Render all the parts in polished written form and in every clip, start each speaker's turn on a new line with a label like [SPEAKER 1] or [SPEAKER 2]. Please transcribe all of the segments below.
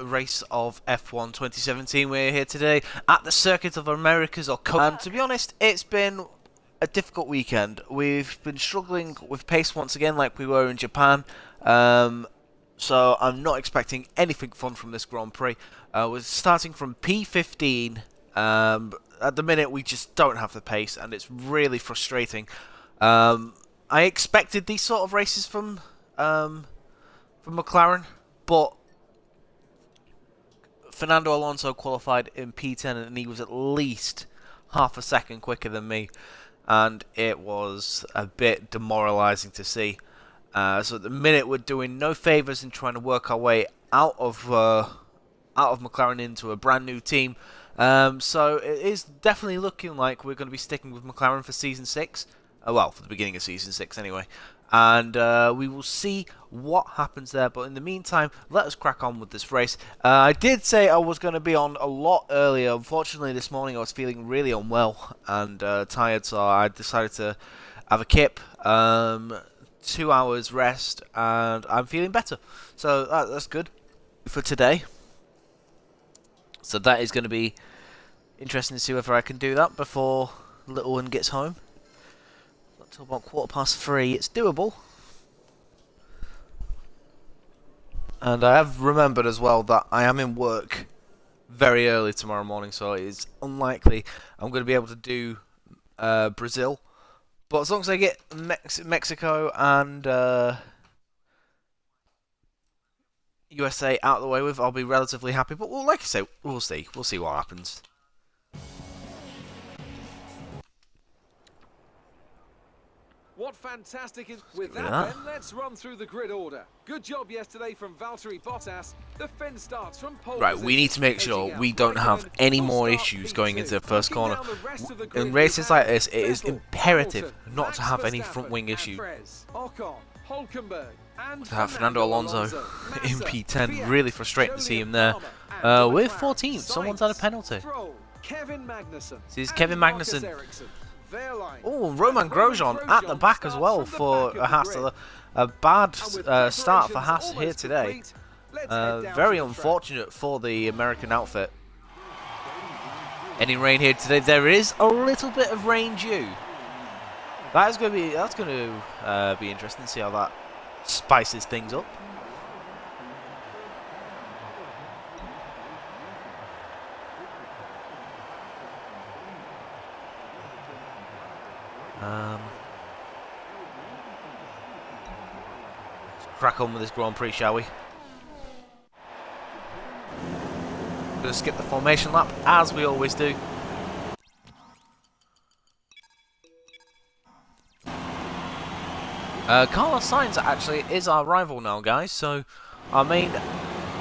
[SPEAKER 1] race of F1 2017. We're here today at the Circuit of Americas, or and to be honest, it's been a difficult weekend. We've been struggling with pace once again, like we were in Japan. So I'm not expecting anything fun from this Grand Prix. We're starting from P15. At the minute, we just don't have the pace, and it's really frustrating. I expected these sort of races from McLaren, but Fernando Alonso qualified in P10 and he was at least half a second quicker than me, and it was a bit demoralising to see. So at the minute we're doing no favours in trying to work our way out of McLaren into a brand new team. So it is definitely looking like we're going to be sticking with McLaren for Season 6. Well, for the beginning of Season 6 anyway. And we will see what happens there. But in the meantime, let us crack on with this race. I did say I was going to be on a lot earlier. Unfortunately, this morning I was feeling really unwell and tired, so I decided to have a kip. 2 hours rest, and I'm feeling better. So that's good for today. So that is going to be interesting to see whether I can do that before little one gets home. Till about 3:15. It's doable. And I have remembered as well that I am in work very early tomorrow morning, so it is unlikely I'm going to be able to do Brazil. But as long as I get Mexico and USA out of the way with, I'll be relatively happy. But well, like I say, we'll see. We'll see what happens.
[SPEAKER 2] What fantastic is with that then, let's run through the grid order. Good job yesterday from Valtteri Bottas. The fin starts from pole
[SPEAKER 1] right, we need to make sure we don't have any more issues going into the first corner. In races like this, it is imperative not to have any front wing issues. To have Fernando Alonso in P10, really frustrating to see him there. We're 14th, someone's had a penalty. This is Kevin Magnussen. Oh, Roman Grosjean at the back as well for Haas. A bad start for Haas here today. Very unfortunate for the American outfit. Any rain here today? There is a little bit of rain due. That's going to be interesting to see how that spices things up. Let's crack on with this Grand Prix, shall we? Gonna skip the formation lap, as we always do. Carlos Sainz actually is our rival now, guys, so our main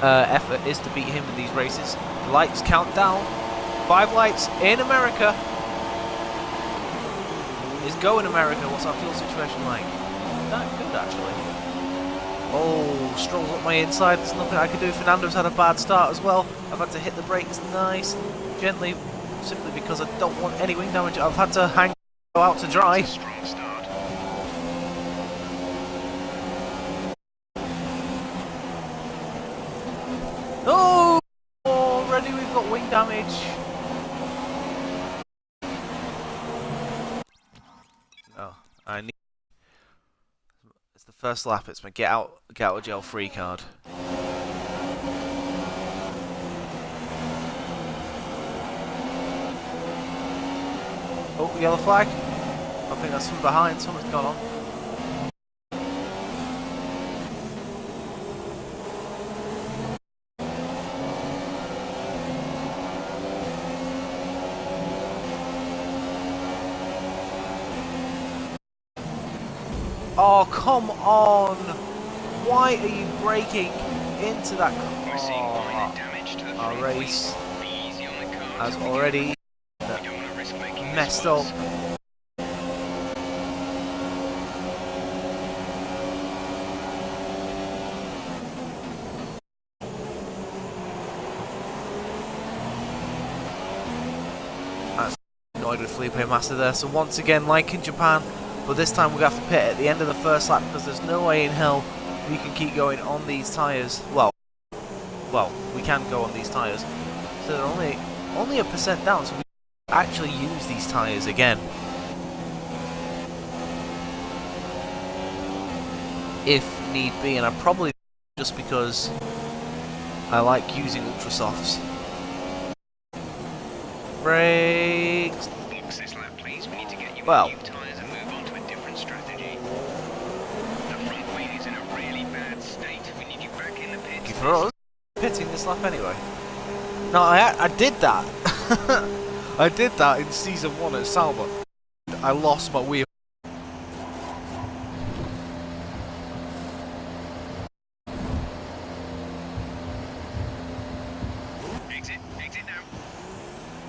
[SPEAKER 1] effort is to beat him in these races. The lights count down. 5 lights in America. Is going America. What's our fuel situation like? Not good, actually. Oh, Stroll's up my inside. There's nothing I can do. Fernando's had a bad start as well. I've had to hit the brakes nice and gently, simply because I don't want any wing damage. I've had to hang out to dry. Oh, already we've got wing damage. I need. It's the first lap. It's my get out of jail free card. Oh, yellow flag. I think that's from behind. Something's gone on. Oh, come on! Why are you braking into that car? Our race has already messed up. That's annoyed with Felipe Massa there. So once again, like in Japan, but this time we're going to have to pit at the end of the first lap because there's no way in hell we can keep going on these tyres. Well, well, we can go on these tyres. So they're only a percent down, so we can actually use these tyres again. If need be, and I probably just because I like using ultra softs. Brakes.
[SPEAKER 3] Box this lap, please. We need to get you
[SPEAKER 1] Well,
[SPEAKER 3] new tyres and move on to a different strategy. The front wheel is in a really bad state. We need you back in the pits.
[SPEAKER 1] thank you for us pitting this lap anyway. No, I did that. I did that in season 1 at Sauber. I lost my wheel.
[SPEAKER 3] Exit now.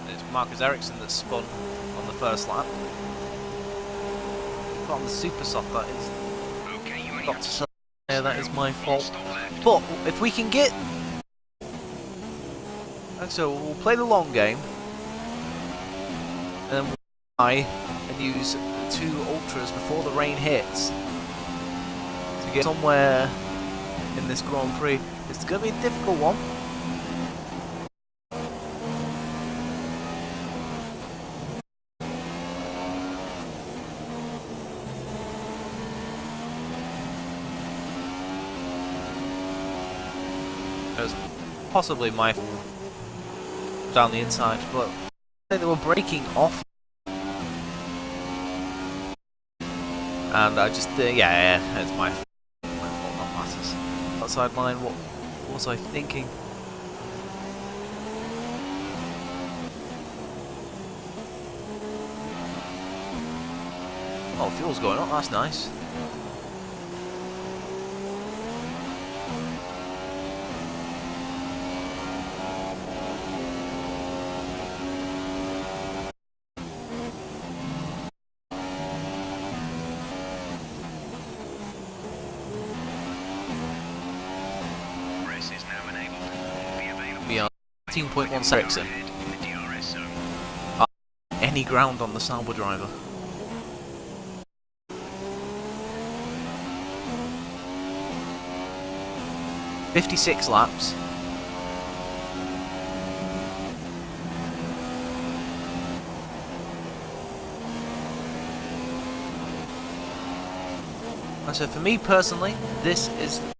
[SPEAKER 1] It's Marcus Ericsson that spun on the first lap. Got on the super soft, that is.
[SPEAKER 3] Okay, you only
[SPEAKER 1] Got
[SPEAKER 3] have
[SPEAKER 1] to
[SPEAKER 3] to
[SPEAKER 1] say that is my fault.
[SPEAKER 3] stop left.
[SPEAKER 1] But if we can get, and so we'll play the long game, and then we'll try and use the 2 ultras before the rain hits to get somewhere in this Grand Prix. It's going to be a difficult one. It was possibly my fault down the inside, but they were breaking off, and I just yeah, it's my fault. Not matters. Outside line, what was I thinking? Oh, fuel's going up. That's nice.
[SPEAKER 3] Race is now enabled. Will be available.
[SPEAKER 1] We are 18.1 seconds in.
[SPEAKER 3] In the DRS zone.
[SPEAKER 1] Any ground on the Sauber driver. "56 laps. And so for me personally, this is the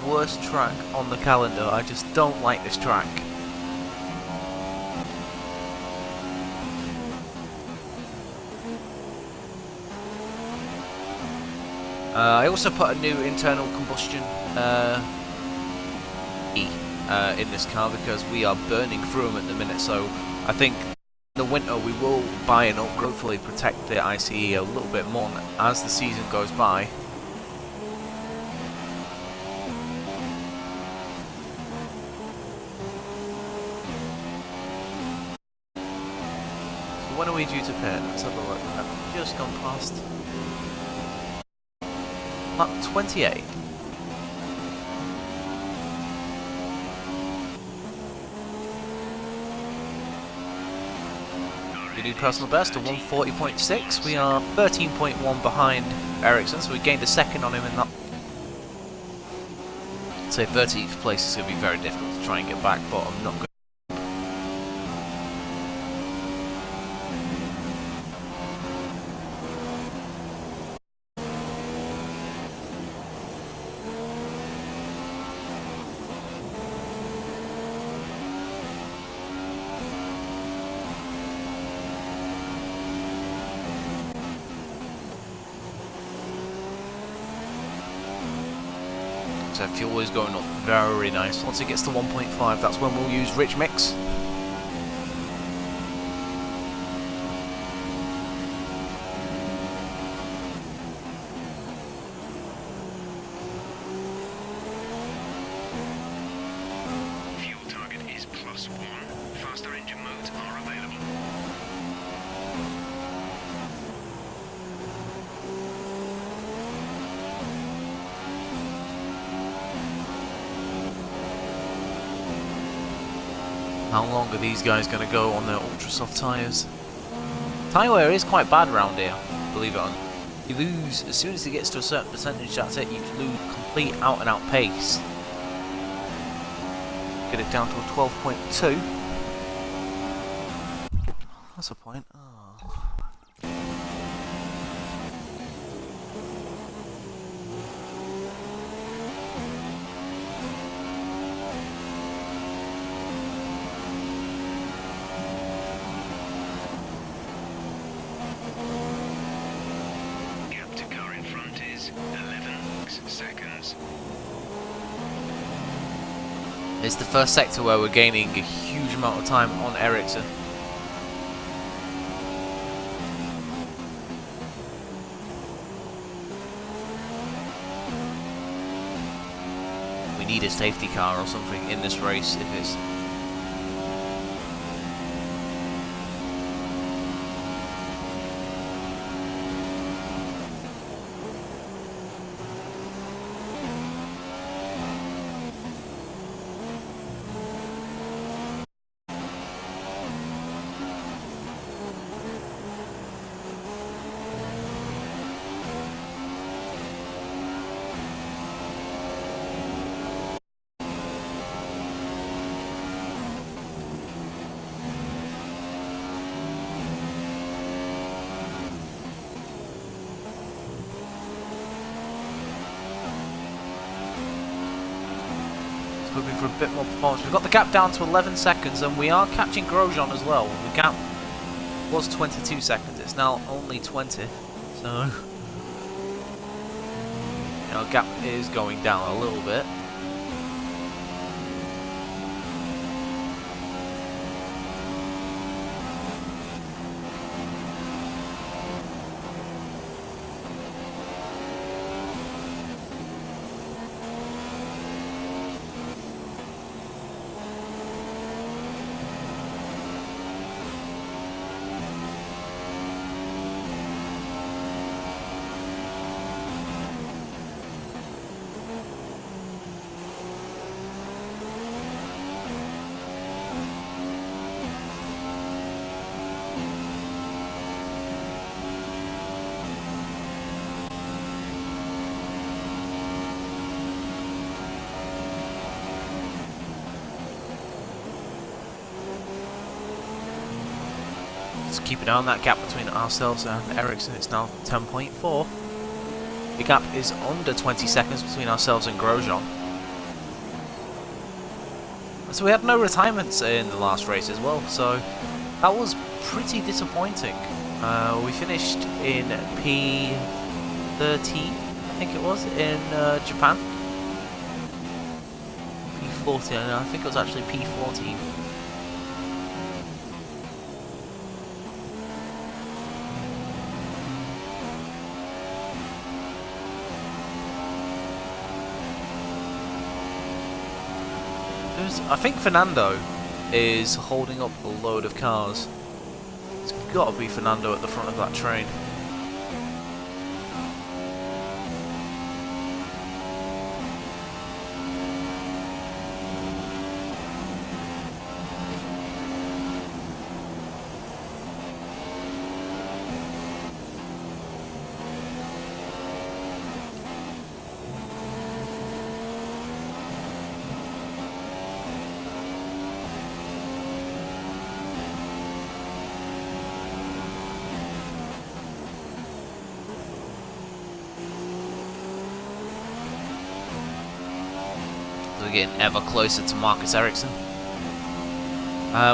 [SPEAKER 1] worst track on the calendar. I just don't like this track. I also put a new internal combustion in this car because we are burning through them at the minute, so I think in the winter we will buy and hopefully protect the ICE a little bit more as the season goes by. So when are we due to pit? Let's have a look. I've just gone past lap 28. We do personal best to 140.6. We are 13.1 behind Ericsson, so we gained a second on him in that. I'd say 13th place is going to be very difficult to try and get back, but I'm not going to. So fuel is going up very nice. Once it gets to 1.5, that's when we'll use rich mix.
[SPEAKER 3] Fuel target is +1. Faster engine modes are available.
[SPEAKER 1] How long are these guys going to go on their ultra soft tyres? Tyre wear is quite bad around here, believe it or not. You lose, as soon as it gets to a certain percentage, that's it, you lose complete out and out pace. Get it down to a 12.2. That's a point. Oh.
[SPEAKER 3] Gap to car in front is 11 seconds.
[SPEAKER 1] It's the first sector where we're gaining a huge amount of time on Ericsson. We need a safety car or something in this race if it's... hoping for a bit more performance. We've got the gap down to 11 seconds and we are catching Grosjean as well. The gap was 22 seconds, it's now only 20. So, you know, gap is going down a little bit. Just keep it on that gap between ourselves and Ericsson. It's now 10.4. The gap is under 20 seconds between ourselves and Grosjean. So we had no retirements in the last race as well, so that was pretty disappointing. We finished in P13, I think it was, in Japan. P14, I think it was actually P14. I think Fernando is holding up a load of cars. It's got to be Fernando at the front of that train. We're getting ever closer to Marcus Ericsson.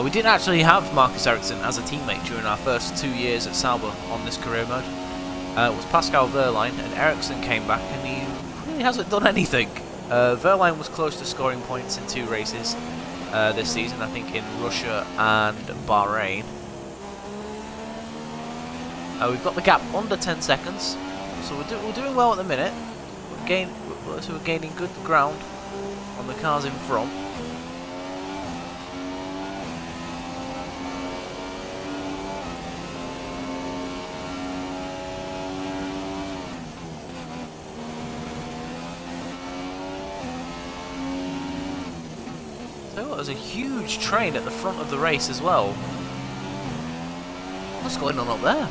[SPEAKER 1] We didn't actually have Marcus Ericsson as a teammate during our first 2 years at Sauber on this career mode. It was Pascal Wehrlein, and Ericsson came back and he really hasn't done anything. Wehrlein was close to scoring points in 2 races this season, I think in Russia and Bahrain. We've got the gap under 10 seconds, so we're doing well at the minute. We're gaining good ground on the cars in front. So there's a huge train at the front of the race as well. What's going on up there?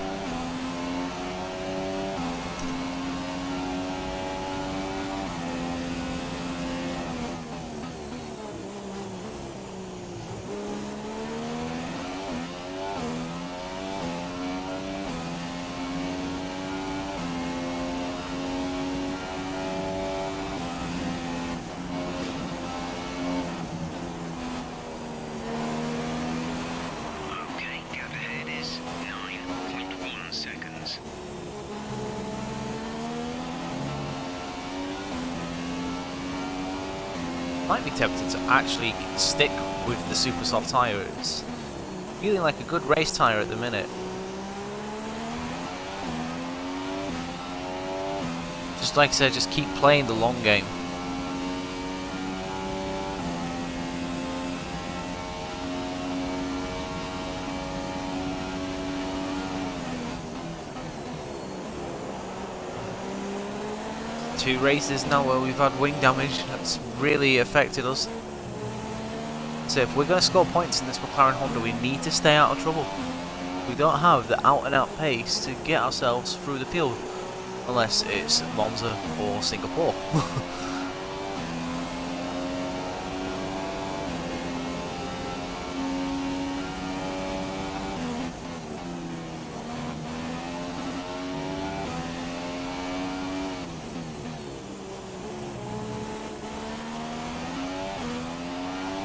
[SPEAKER 1] might be tempted to actually stick with the super soft tyre. It's feeling like a good race tyre at the minute. Just like I said, just keep playing the long game. Two races now where we've had wing damage that's really affected us. So if we're going to score points in this McLaren Honda, we need to stay out of trouble. We don't have the out and out pace to get ourselves through the field, unless it's Monza or Singapore.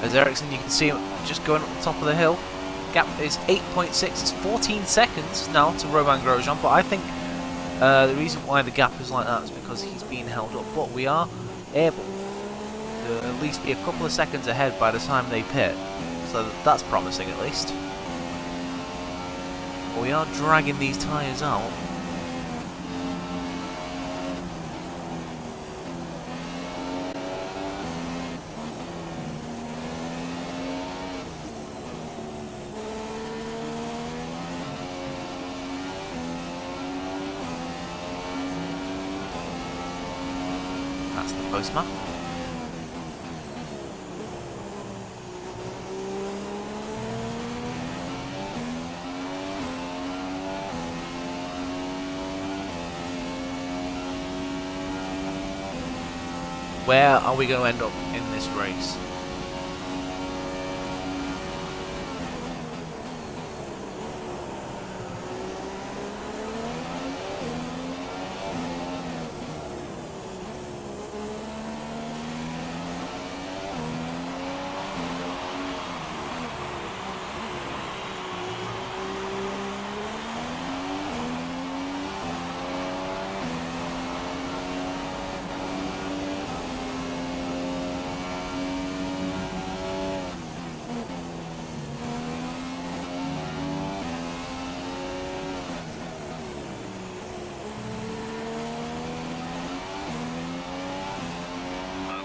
[SPEAKER 1] As Ericsson, you can see him just going up the top of the hill. Gap is 8.6, it's 14 seconds now to Romain Grosjean, but I think the reason why the gap is like that is because he's being held up, but we are able to at least be a couple of seconds ahead by the time they pit, so that's promising at least. But we are dragging these tyres out. That's the postman. Where are we going to end up in this race?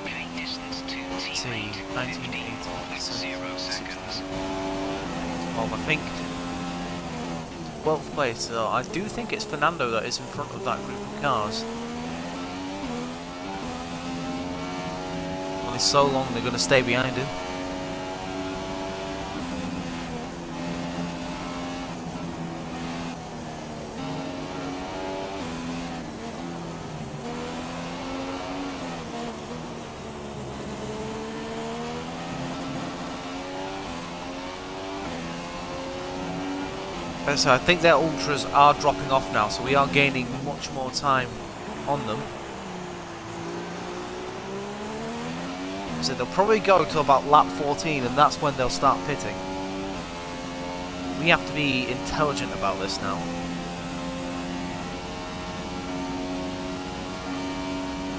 [SPEAKER 3] Okay, distance to teammate 15.0 seconds.
[SPEAKER 1] I think 12th place, so I do think it's Fernando that is in front of that group of cars. Only so long they're going to stay behind him. So I think their ultras are dropping off now, so we are gaining much more time on them. So they'll probably go to about lap 14, and that's when they'll start pitting. We have to be intelligent about this now.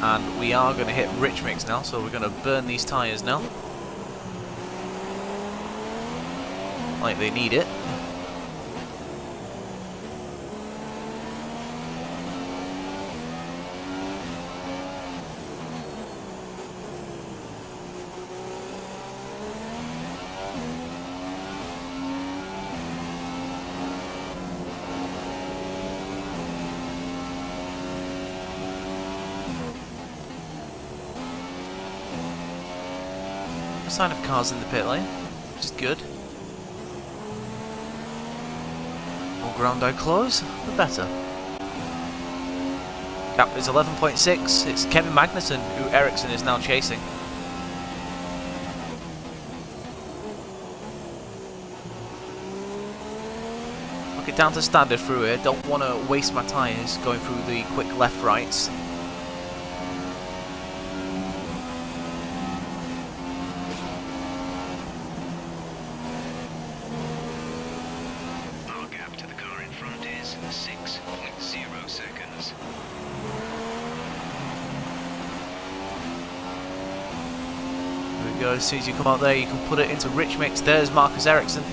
[SPEAKER 1] And we are going to hit rich mix now, so we're going to burn these tyres now. Like they need it. Sign of cars in the pit lane, which is good. More ground I close, the better. Gap is 11.6. It's Kevin Magnussen who Ericsson is now chasing. Look it down to standard through here. Don't want to waste my tyres going through the quick left rights. go. As soon as you come out there, you can put it into rich mix. There's Marcus Ericsson.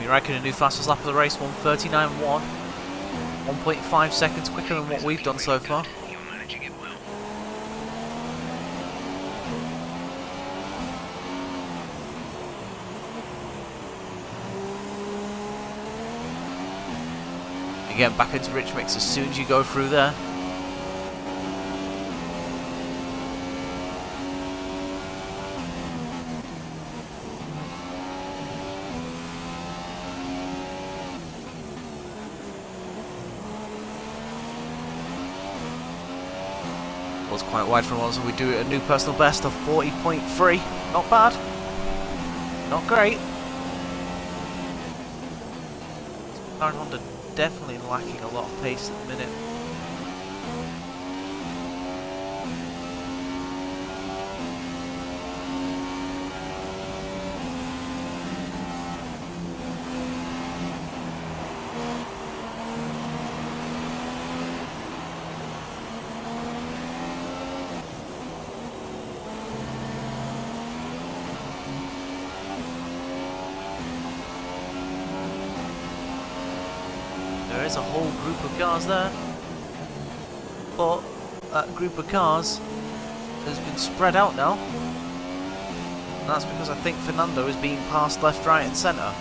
[SPEAKER 1] Reckon a new fastest lap of the race, 1:39.1, 1.5 seconds quicker than what we've done so far.
[SPEAKER 3] You're managing it well.
[SPEAKER 1] Again, back into rich mix as soon as you go through there. Was quite wide from us, and we do a new personal best of 40.3. Not bad. Not great. McLaren Honda definitely lacking a lot of pace at the minute. There is a whole group of cars there, but that group of cars has been spread out now, and that's because I think Fernando is being passed left, right and centre.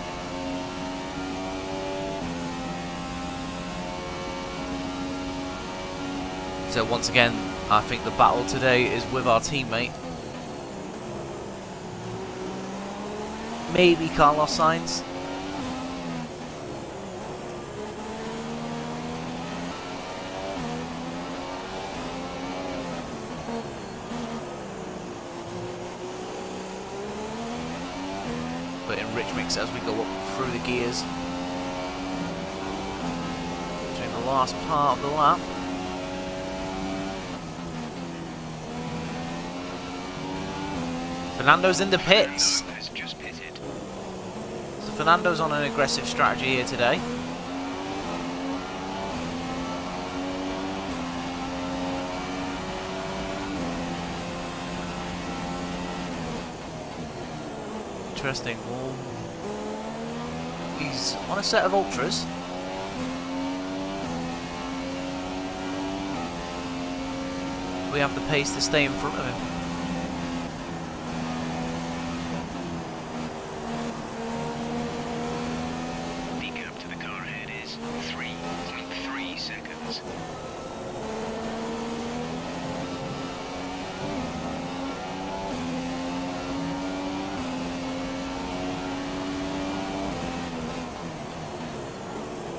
[SPEAKER 1] So once again, I think the battle today is with our teammate. Maybe Carlos Sainz. But in rich mix as we go up through the gears. During the last part of the lap. Fernando's in the pits.
[SPEAKER 3] Has just pitted.
[SPEAKER 1] So Fernando's on an aggressive strategy here today. Interesting. Well, he's on a set of ultras. We have the pace to stay in front of him.
[SPEAKER 3] The gap to the car ahead is 3.3 seconds.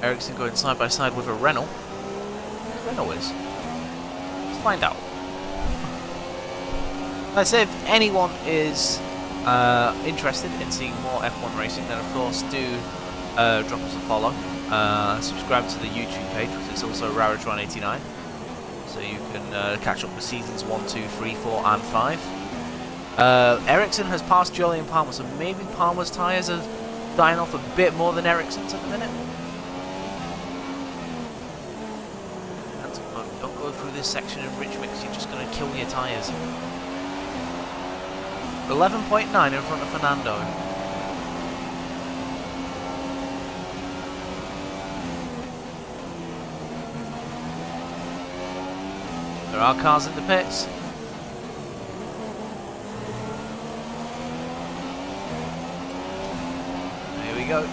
[SPEAKER 1] Ericsson going side by side with a Renault. Renault is. Let's find out. Let's say if anyone is interested in seeing more F1 racing, then of course do drop us a follow. Subscribe to the YouTube page, which is also Rarage189. So you can catch up with seasons 1, 2, 3, 4 and 5. Ericsson has passed Julian Palmer, so maybe Palmer's tyres are dying off a bit more than Ericsson's at the minute. Don't go through this section in rich mix, you're just going to kill your tyres. 11.9 in front of Fernando. There are cars in the pits. Here we go.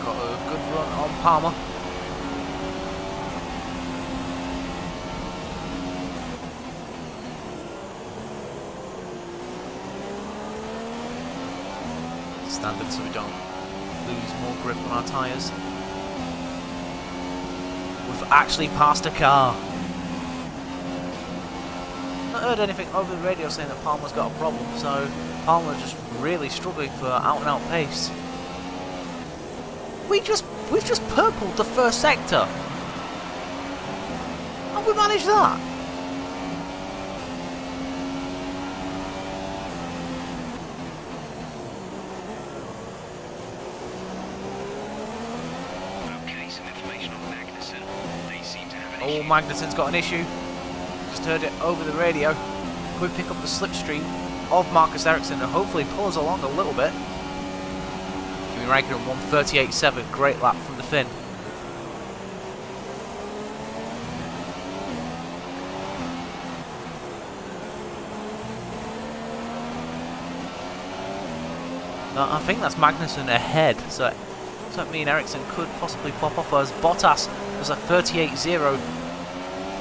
[SPEAKER 1] Got a good run on Palmer. Standard so we don't lose more grip on our tyres. We've actually passed a car. Not heard anything over the radio saying that Palmer's got a problem, so Palmer's just really struggling for out and out pace. We've just purpled the first sector. How have we managed that?
[SPEAKER 3] Okay, some information on Magnussen. They seem to have an
[SPEAKER 1] Oh,
[SPEAKER 3] issue.
[SPEAKER 1] Magnussen's got an issue. Just heard it over the radio. Could pick up the slipstream of Marcus Ericsson and hopefully pull us along a little bit. Kimi Räikkönen 1:38.7, great lap from the Finn. I think that's Magnussen ahead, so that means Ericsson could possibly pop off as Bottas was a 38.0.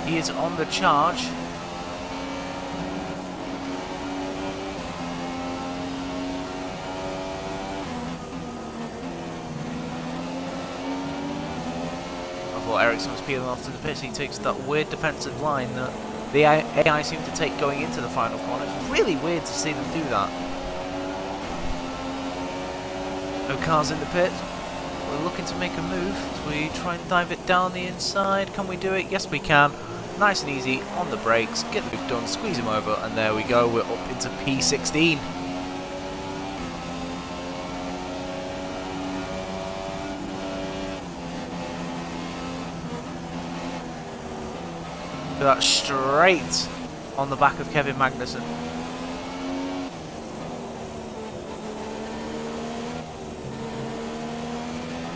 [SPEAKER 1] He is on the charge. I thought Ericsson was peeling off to the pits. He takes that weird defensive line that the AI seem to take going into the final corner. It's really weird to see them do that. No cars in the pit. We're looking to make a move as we try and dive it down the inside. Can we do it? Yes, we can. Nice and easy on the brakes. Get the move done, squeeze him over, and there we go. We're up into P16. Look at that, straight on the back of Kevin Magnussen.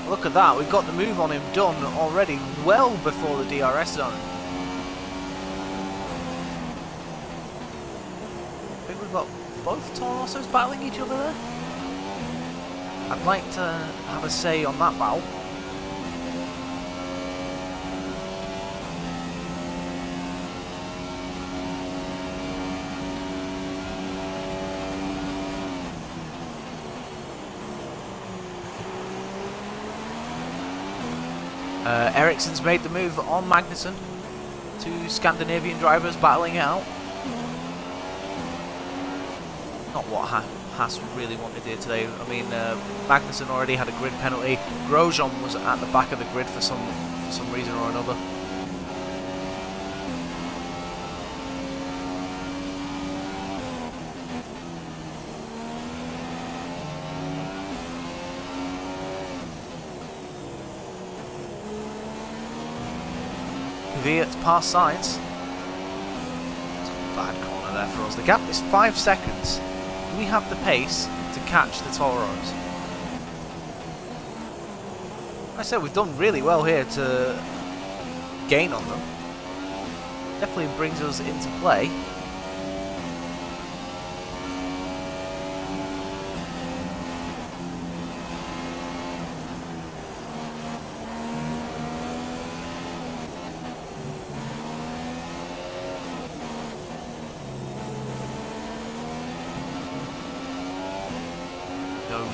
[SPEAKER 1] Look at that, we've got the move on him done already, well before the DRS zone. I think we've got both Toro Rossos battling each other there. I'd like to have a say on that battle. Ericsson's made the move on Magnussen. Two Scandinavian drivers battling it out. Not what Haas really wanted here today. I mean, Magnussen already had a grid penalty. Grosjean was at the back of the grid for some reason or another. It's past Sainz. It's a bad corner there for us. The gap is 5 seconds. Do we have the pace to catch the Toros? Like I said, we've done really well here to gain on them. Definitely brings us into play.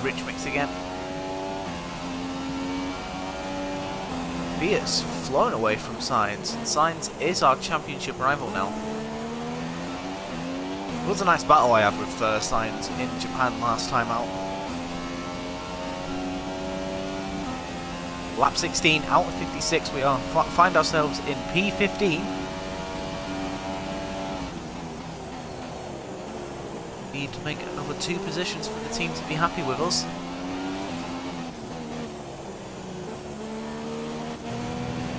[SPEAKER 1] Rich mix again. F.I.A.'s flown away from Sainz. Sainz is our championship rival now. It was a nice battle I had with Sainz in Japan last time out. Lap 16 out of 56 we are. Find ourselves in P15. Need to make another 2 positions for the team to be happy with us.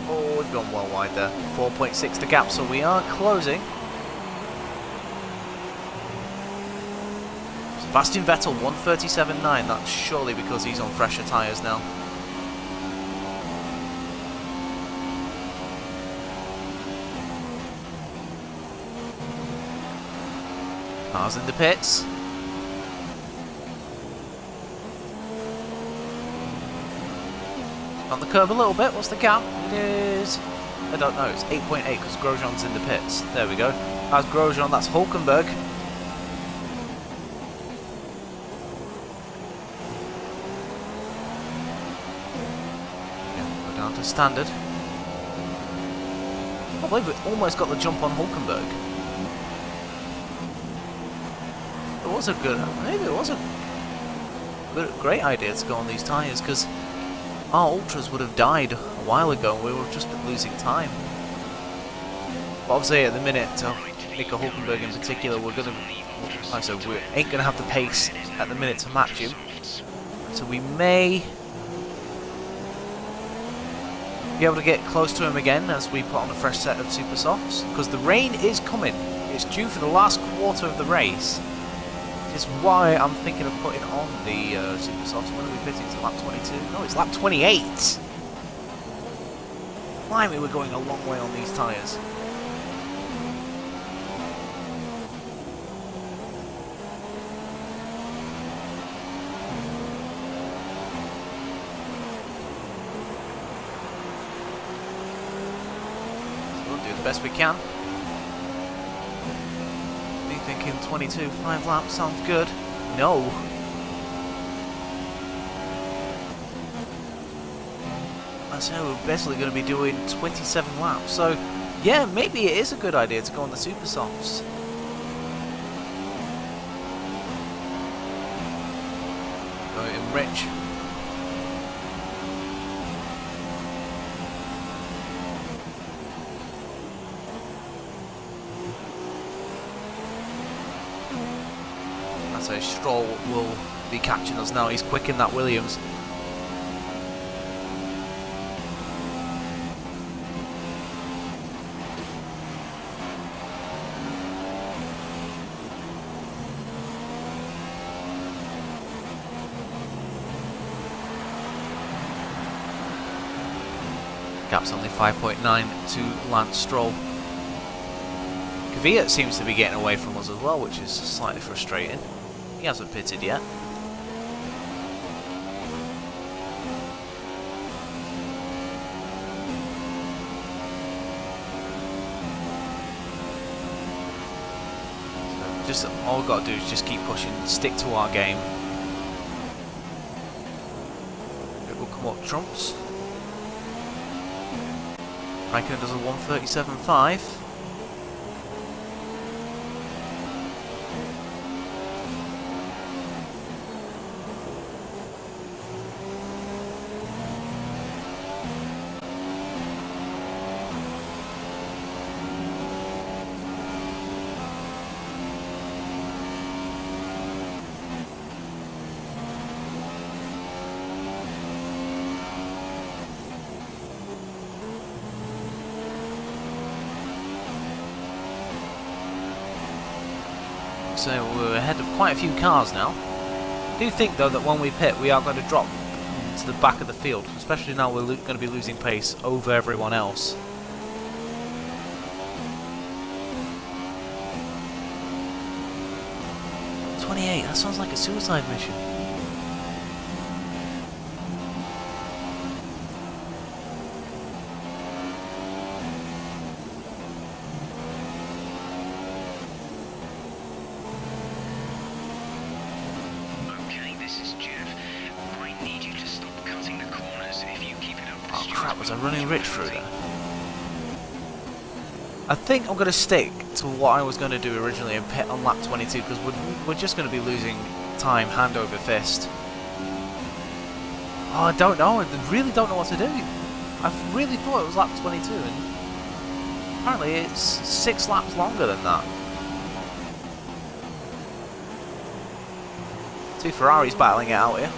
[SPEAKER 1] Oh, we've gone well wide there. 4.6 to gap, so we are closing. Sebastian Vettel 1:37.9. That's surely because he's on fresher tyres now. Cars in the pits. On the curb a little bit. What's the gap? It is... I don't know. It's 8.8 because Grosjean's in the pits. There we go. That's Grosjean. That's Hulkenberg. Yeah, go down to standard. I believe we almost got the jump on Hulkenberg. It was a good, maybe it was a great idea to go on these tyres because our ultras would have died a while ago and we would have just been losing time. But obviously at the minute, Nico Hulkenberg in particular, we ain't going to have the pace at the minute to match him. So we may be able to get close to him again as we put on a fresh set of super softs, because the rain is coming. It's due for the last quarter of the race. Which is why I'm thinking of putting on the super softs. When are we pitting? It's lap 22? No, it's lap 28! Blimey, we're going a long way on these tyres. Best we can. Me thinking 22, 5 laps sounds good. No. So we're basically going to be doing 27 laps. So yeah, maybe it is a good idea to go on the super softs. Go in Rich. So Stroll will be catching us now. He's quick in that Williams. Gap's only 5.9 to Lance Stroll. F.I.A seems to be getting away from us as well, which is slightly frustrating. He hasn't pitted yet. So just all we've got to do is just keep pushing, stick to our game. It will come up trumps. Raikkonen does a 1:37.5. So we're ahead of quite a few cars now. I do think though that when we pit we are going to drop to the back of the field, especially now we're going to be losing pace over everyone else. .28, that sounds like a suicide mission. Was I running Rich through there? I think I'm going to stick to what I was going to do originally and pit on lap 22 because we're just going to be losing time hand over fist. Oh, I don't know. I really don't know what to do. I really thought it was lap 22 and apparently it's 6 laps longer than that. 2 Ferraris battling it out here.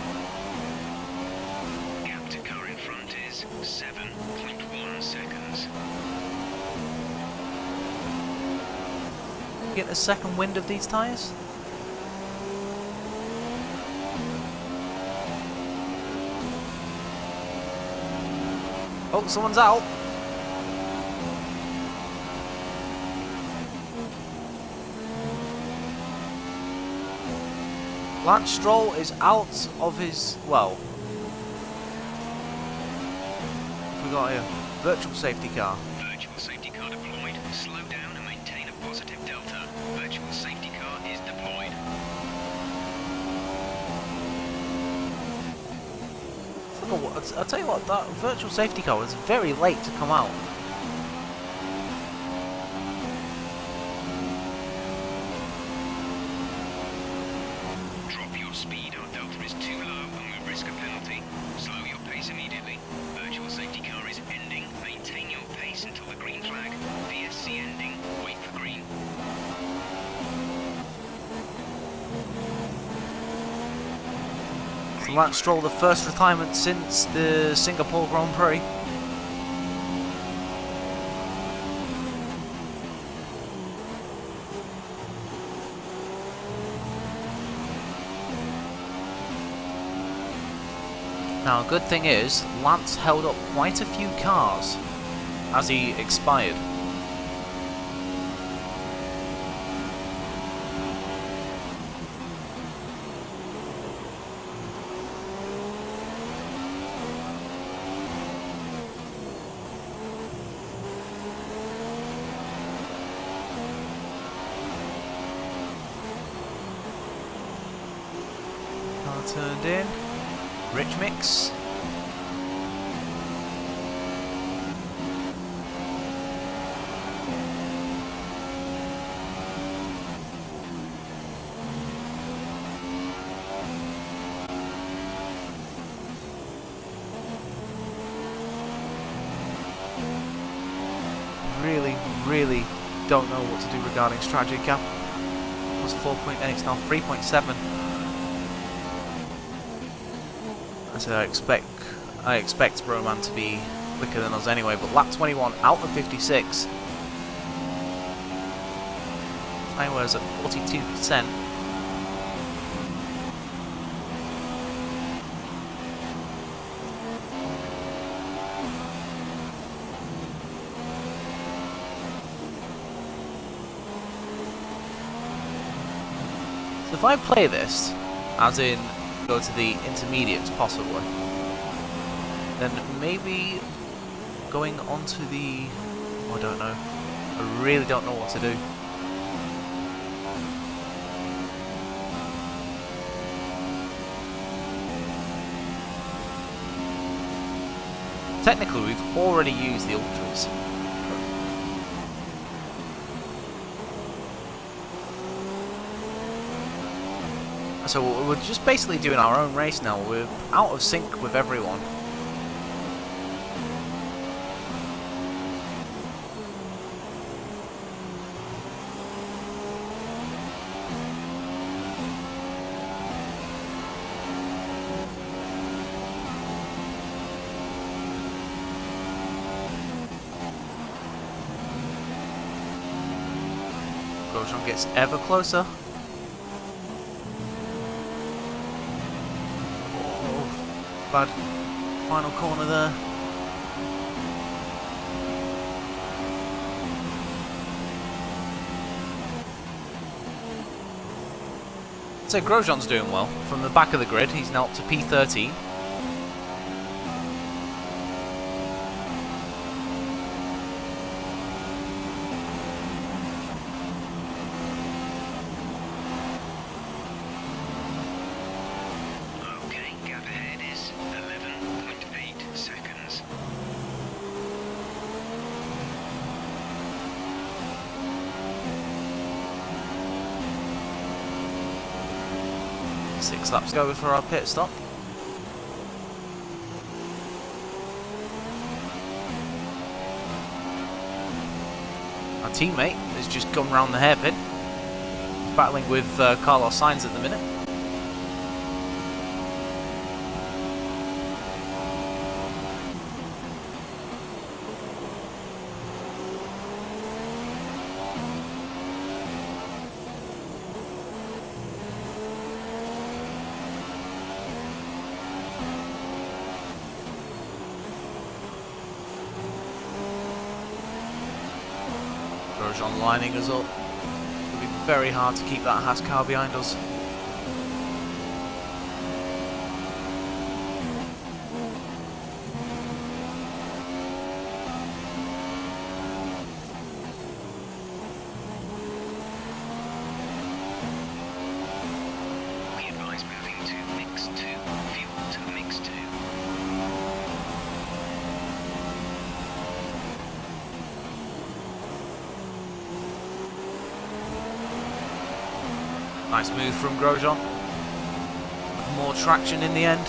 [SPEAKER 1] Get a second wind of these tyres? Oh, someone's out. Lance Stroll is out of his, well, we got a virtual safety car.
[SPEAKER 3] Virtual safety car deployed. Slow down and maintain a positive delta. Virtual safety car is deployed.
[SPEAKER 1] I'll tell you what, that virtual safety car was very late to come out.
[SPEAKER 3] Drop your speed, our delta is too low and we risk a penalty. Slow your pace immediately. Virtual safety car is ending. Maintain your pace until the green flag. V.S. the ending. Wait for green.
[SPEAKER 1] So Lance Stroll, the first retirement since the Singapore Grand Prix. Now, a good thing is, Lance held up quite a few cars as he expired. Car turned in. Rich mix. Really don't know what to do regarding strategy gap. Plus 4.8, it's now 3.7. So I expect Roman to be quicker than us anyway, but lap 21 out of 56. Tyres at 42%. So if I play this, as in go to the intermediates possibly, then maybe going on to the... I don't know. I really don't know what to do. Technically, we've already used the ultras. So we're just basically doing our own race now. We're out of sync with everyone. Grosjean gets ever closer. Bad final corner there. So Grosjean's doing well. From the back of the grid, he's now up to P13.
[SPEAKER 3] Okay, gap ahead is 11.8 seconds.
[SPEAKER 1] Six laps to go before our pit stop. Our teammate has just gone round the hairpin. He's battling with Carlos Sainz at the minute. Grosjean lining us up. It'll be very hard to keep that Haas car behind us.
[SPEAKER 3] We advise moving to mix 2. Fuel to mix 2.
[SPEAKER 1] Nice move from Grosjean. More traction in the end.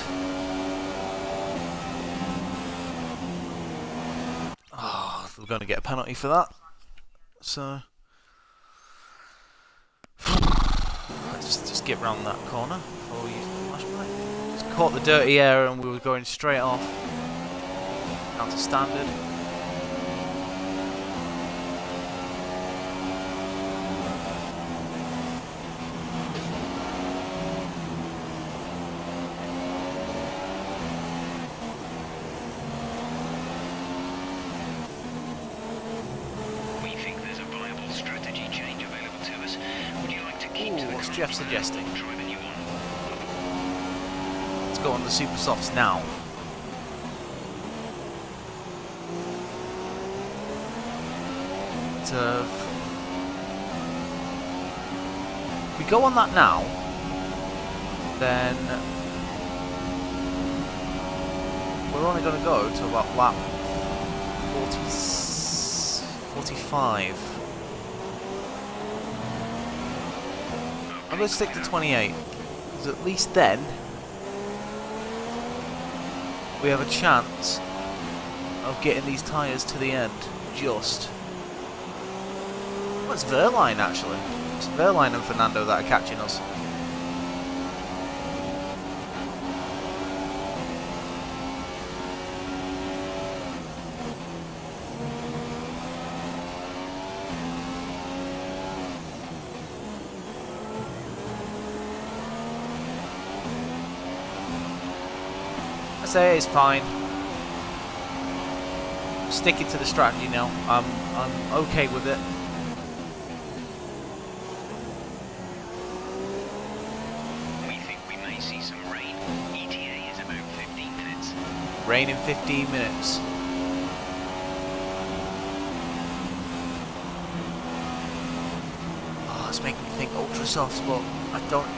[SPEAKER 1] Oh, we're going to get a penalty for that. So let's just get round that corner before we use the flashback. Just caught the dirty air and we were going straight off down to standard. What's Jeff suggesting? Let's go on the super softs now. If we go on that now, then we're only going to go to about lap 45. I'm going to stick to 28, because at least then we have a chance of getting these tyres to the end. Just. Well, it's Verline actually. It's Verline and Fernando that are catching us. I say it's fine. Sticking to the strategy now. I'm okay with it.
[SPEAKER 3] We think we may see some rain. ETA is about 15 minutes.
[SPEAKER 1] Rain in 15 minutes. Oh, it's making me think ultra softs, but I don't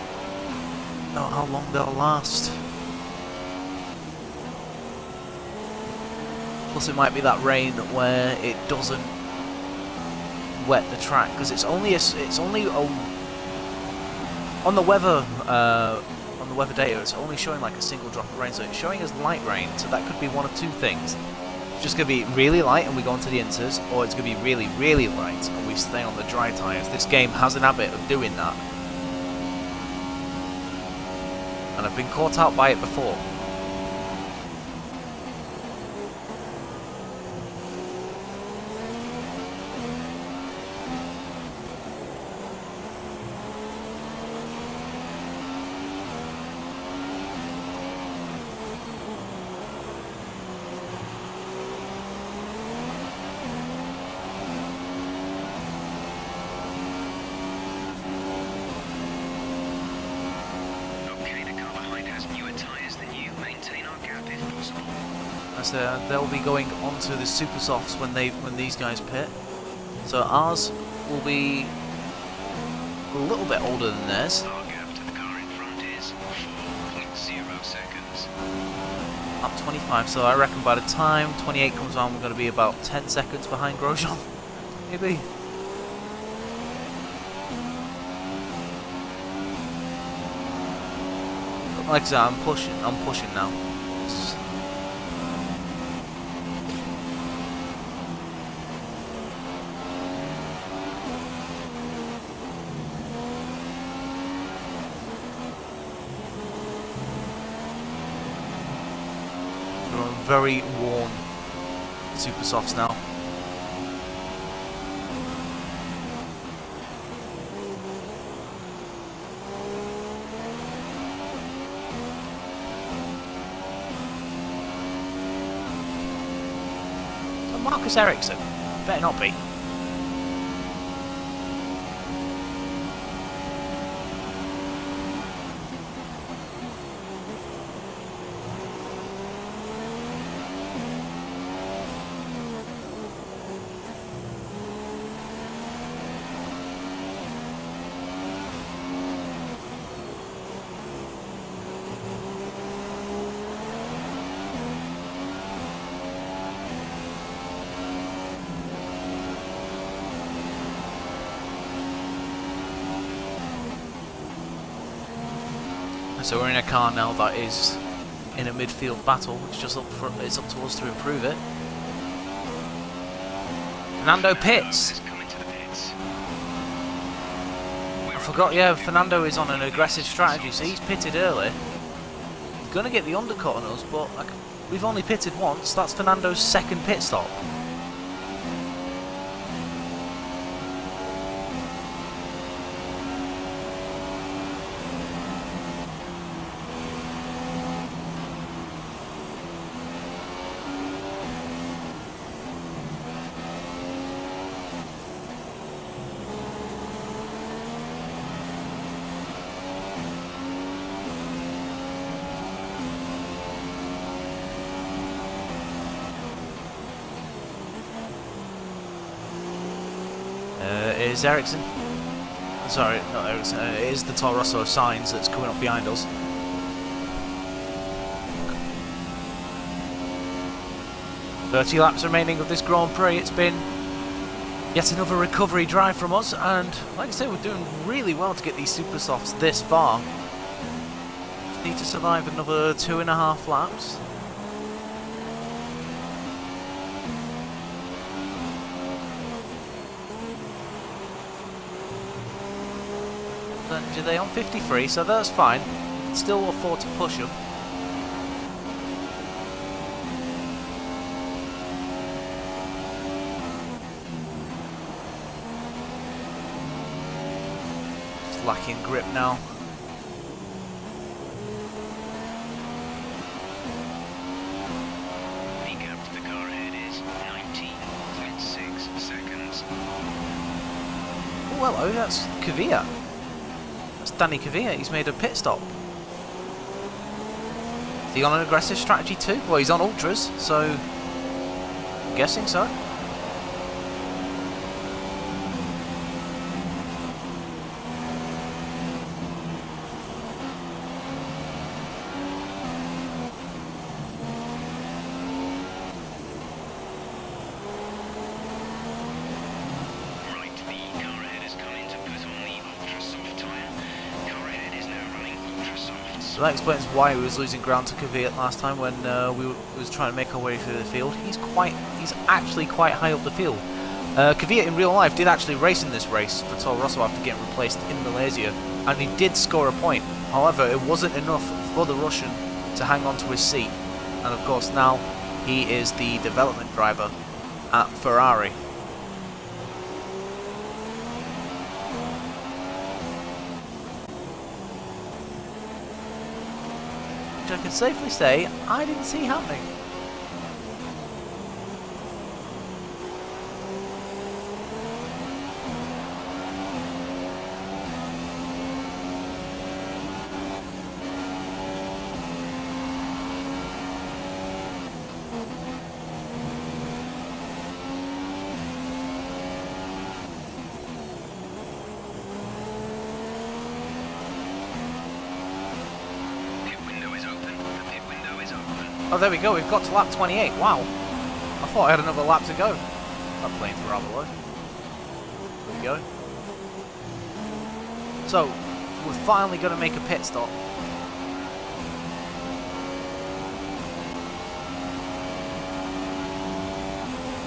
[SPEAKER 1] know how long they'll last. Plus it might be that rain where it doesn't wet the track, because it's only on the weather data. It's only showing like a single drop of rain, so it's showing as light rain. So that could be one of two things: it's just gonna be really light and we go into the inters, or it's gonna be really, really light and we stay on the dry tires. This game has an habit of doing that, and I've been caught out by it before. They'll be going onto the super softs when these guys pit. So ours will be a little bit older than theirs.
[SPEAKER 3] Our gap to the car in front is 4.0 seconds.
[SPEAKER 1] Up 25, so I reckon by the time 28 comes on, we're going to be about 10 seconds behind Grosjean. Maybe. But like I said, I'm pushing now. Very worn super softs now. So Marcus Ericsson, better not be. So we're in a car now that is in a midfield battle. It's just it's up to us to improve it. Fernando pits.
[SPEAKER 3] Coming to the pit. pits.
[SPEAKER 1] I forgot, yeah, Fernando is on an aggressive strategy, so he's pitted early. He's going to get the undercut on us, but like, we've only pitted once. That's Fernando's second pit stop. It is Ericsson. Sorry, not Ericsson. It is the Toro Rosso signs that's coming up behind us. "30 laps remaining of this Grand Prix. It's been yet another recovery drive from us, and like I say, we're doing really well to get these super softs this far. Just need to survive another 2.5 laps. Are they on 53, so that's fine. Still afford to push them. Just lacking grip now.
[SPEAKER 3] The gap to the car ahead is 19.6 seconds.
[SPEAKER 1] Oh, hello, that's F.I.A. That's Danny F.I.A. He's made a pit stop. Is he on an aggressive strategy too? Well, he's on ultras, so I'm guessing so.
[SPEAKER 3] Right, the car ahead has come in to put on the ultra soft tyre. Car ahead is now running ultra softs.
[SPEAKER 1] So that explains why we was losing ground to F.I.A. last time when we was trying to make our way through the field. He's actually quite high up the field. F.I.A. in real life did actually race in this race for Toro Rosso after getting replaced in Malaysia, and he did score a point. However, it wasn't enough for the Russian to hang on to his seat, and of course now he is the development driver at Ferrari. Which I can safely say I didn't see happening.
[SPEAKER 3] Pit window is open. The pit window is open.
[SPEAKER 1] Oh, there we go. We've got to lap 28. Wow. I thought I had another lap to go. That plane's rather low. There we go. So, we're finally going to make a pit stop.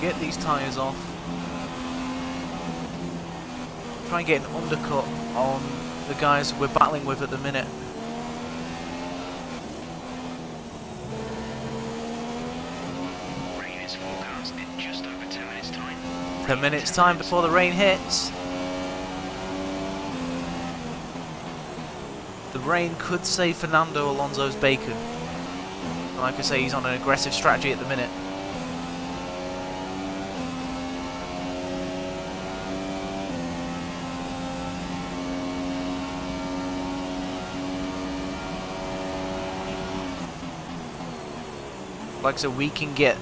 [SPEAKER 1] Get these tyres off. Try and get an undercut on the guys we're battling with at the minute.
[SPEAKER 3] Rain is forecast in just over 10 minutes time.
[SPEAKER 1] 10 minutes time before the rain hits. The rain could save Fernando Alonso's bacon. Like I say, he's on an aggressive strategy at the minute. Like I said, we can get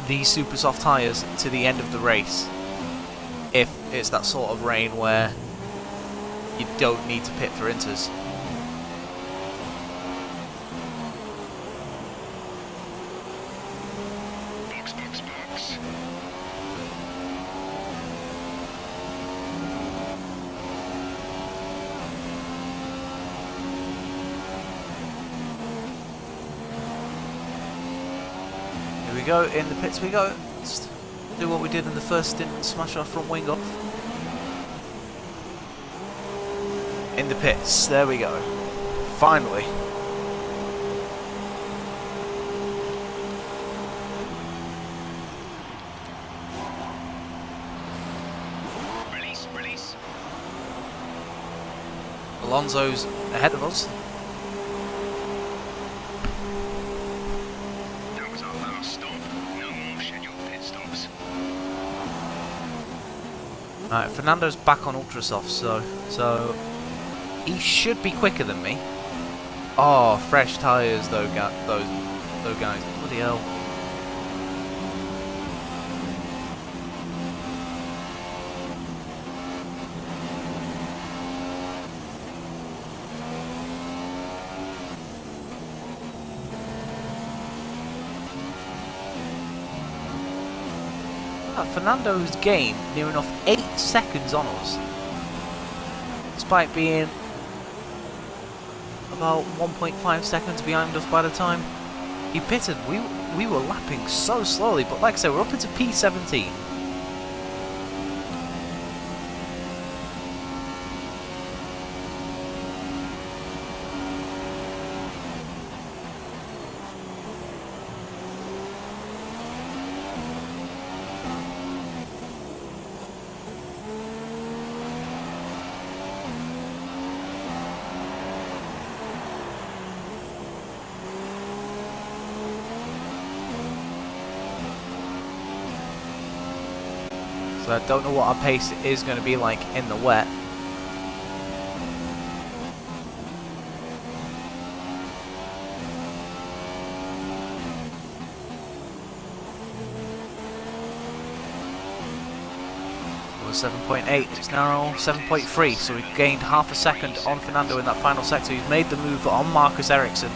[SPEAKER 1] these super soft tyres to the end of the race if it's that sort of rain where you don't need to pit for inters.
[SPEAKER 3] Box, box, box.
[SPEAKER 1] Here we go, in the pits we go. Let's do what we did in the first stint and smash our front wing off. in the pits. There we go. Finally.
[SPEAKER 3] Release.
[SPEAKER 1] Alonso's ahead of us.
[SPEAKER 3] That was our last stop. No more scheduled pit stops.
[SPEAKER 1] Alright, Fernando's back on ultra soft, so he should be quicker than me. Oh, fresh tyres though, those guys. Bloody hell. Fernando's gained near enough 8 seconds on us, despite being about 1.5 seconds behind us by the time he pitted. We were lapping so slowly, but like I said, we're up into P17. So I don't know what our pace is going to be like in the wet. It was 7.8, it's now 7.3, so we've gained half a second on Fernando in that final sector. He's made the move on Marcus Ericsson.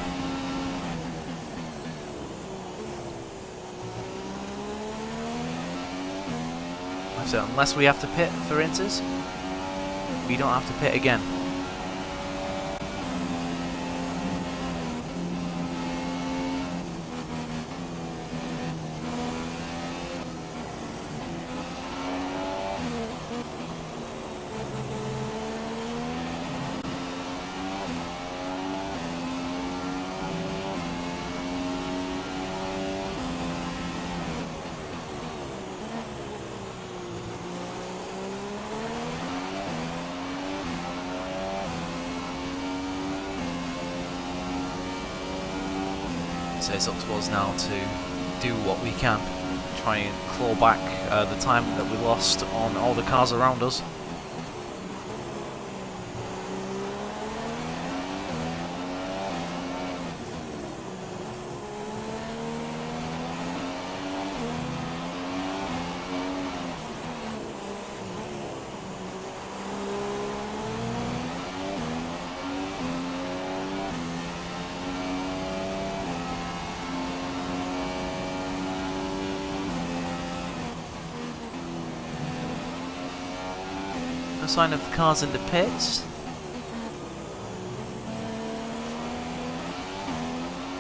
[SPEAKER 1] So unless we have to pit for Inters, we don't have to pit again. So it's up to us now to do what we can, try and claw back the time that we lost on all the cars around us. Sign of the cars in the pits.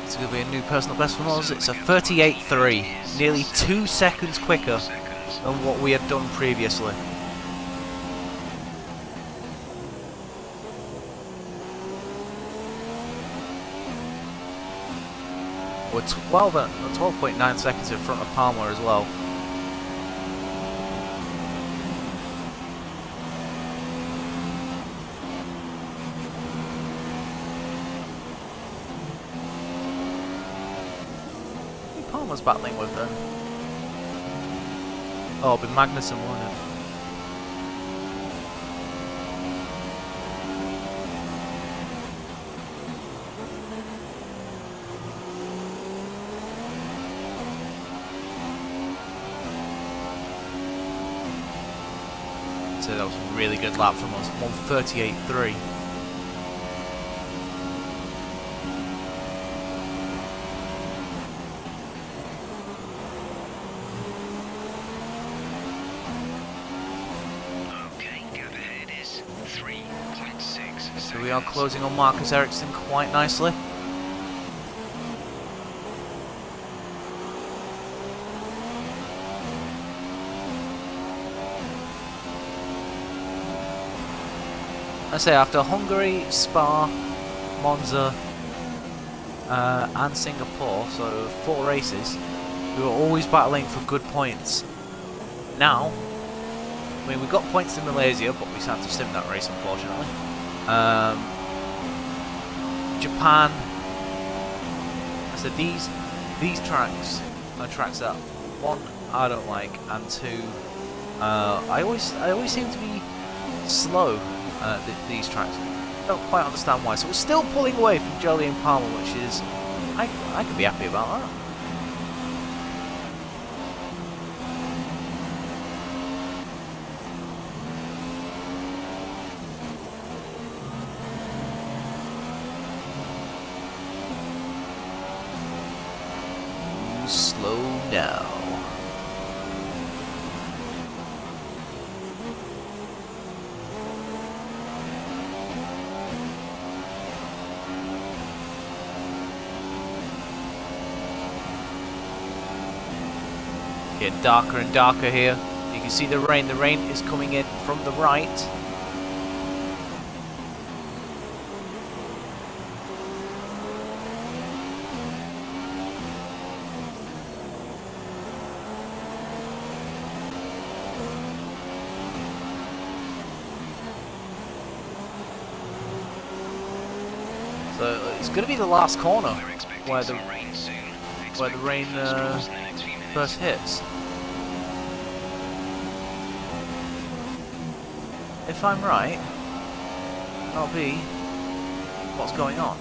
[SPEAKER 1] It's going to be a new personal best from us. It's a 38.3, nearly 2 seconds quicker than what we had done previously. We're 12.9 seconds in front of Palmer as well. Was battling with them. Oh, but Magnussen won it. So that was a really good lap from us. 1:38.3. So we are closing on Marcus Ericsson quite nicely. I say after Hungary, Spa, Monza, and Singapore, so 4 races, we were always battling for good points. Now, I mean, we got points in Malaysia, but we had to sim that race, unfortunately. Japan. So these tracks are tracks that, one, I don't like, and two, I always seem to be slow these tracks. I don't quite understand why. So we're still pulling away from Jolly and Palmer, which is I can be happy about that. Slow now. Getting darker and darker here. You can see the rain. The rain is coming in from the right. So it's going to be the last corner where the rain first hits. If I'm right, that'll be what's going on.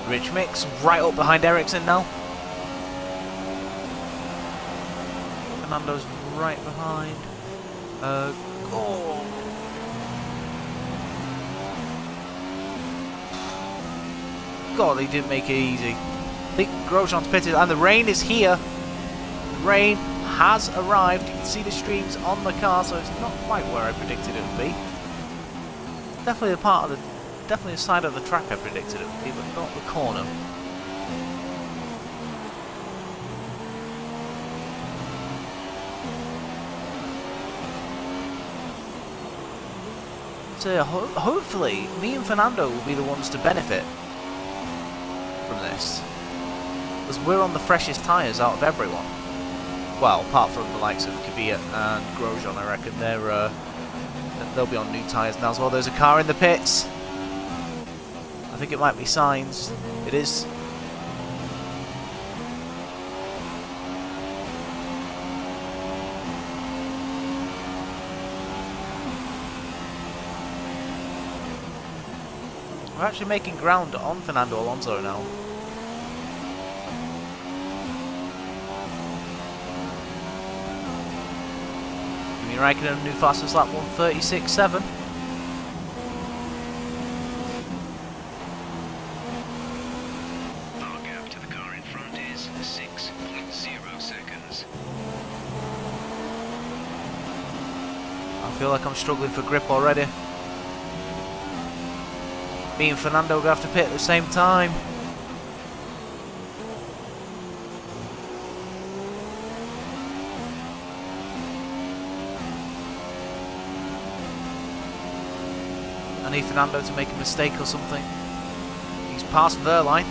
[SPEAKER 1] Rich mix right up behind Ericsson now. Fernando's right behind. Oh. God, they didn't make it easy. I think Grosjean's pitted, and the rain is here. The rain has arrived. You can see the streams on the car, so it's not quite where I predicted it would be. Definitely a part of the. Definitely a side of the track I predicted it would be, but not the corner. So hopefully, me and Fernando will be the ones to benefit from this, because we're on the freshest tyres out of everyone. Well, apart from the likes of Kvyat and Grosjean, I reckon they'll be on new tyres now as well. There's a car in the pits. I think it might be Sainz. It is. We're actually making ground on Fernando Alonso now. Kimi Räikkönen, new fastest lap 1:36.7. I feel like I'm struggling for grip already. Me and Fernando will have to pit at the same time. I need Fernando to make a mistake or something. He's past their line.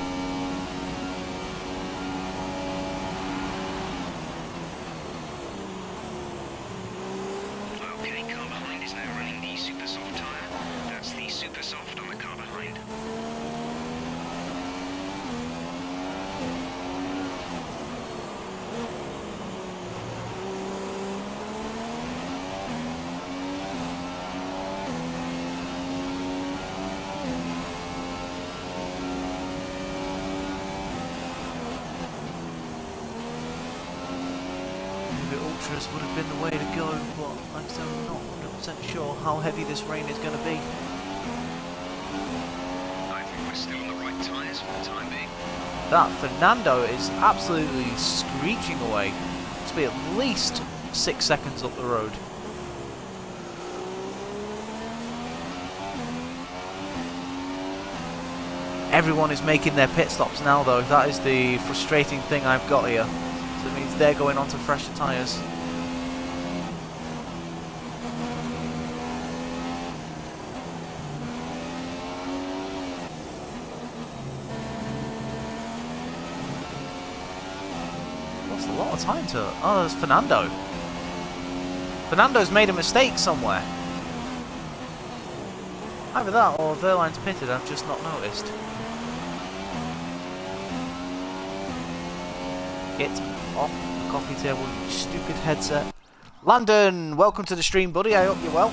[SPEAKER 1] maybe ultras would have been the way to go, but like I said, I'm not 100% sure how heavy this rain is going to be.
[SPEAKER 3] I think we're still on the right tyres for the time being.
[SPEAKER 1] That Fernando is absolutely screeching away. It's be at least 6 seconds up the road. Everyone is making their pit stops now though. That is the frustrating thing I've got here. So it means they're going on to fresher tyres. Lost a lot of time to... Oh, there's Fernando. Fernando's made a mistake somewhere. Either that or Verline's pitted, I've just not noticed. Get off the coffee table, you stupid headset. Landon, welcome to the stream, buddy. I hope you're well.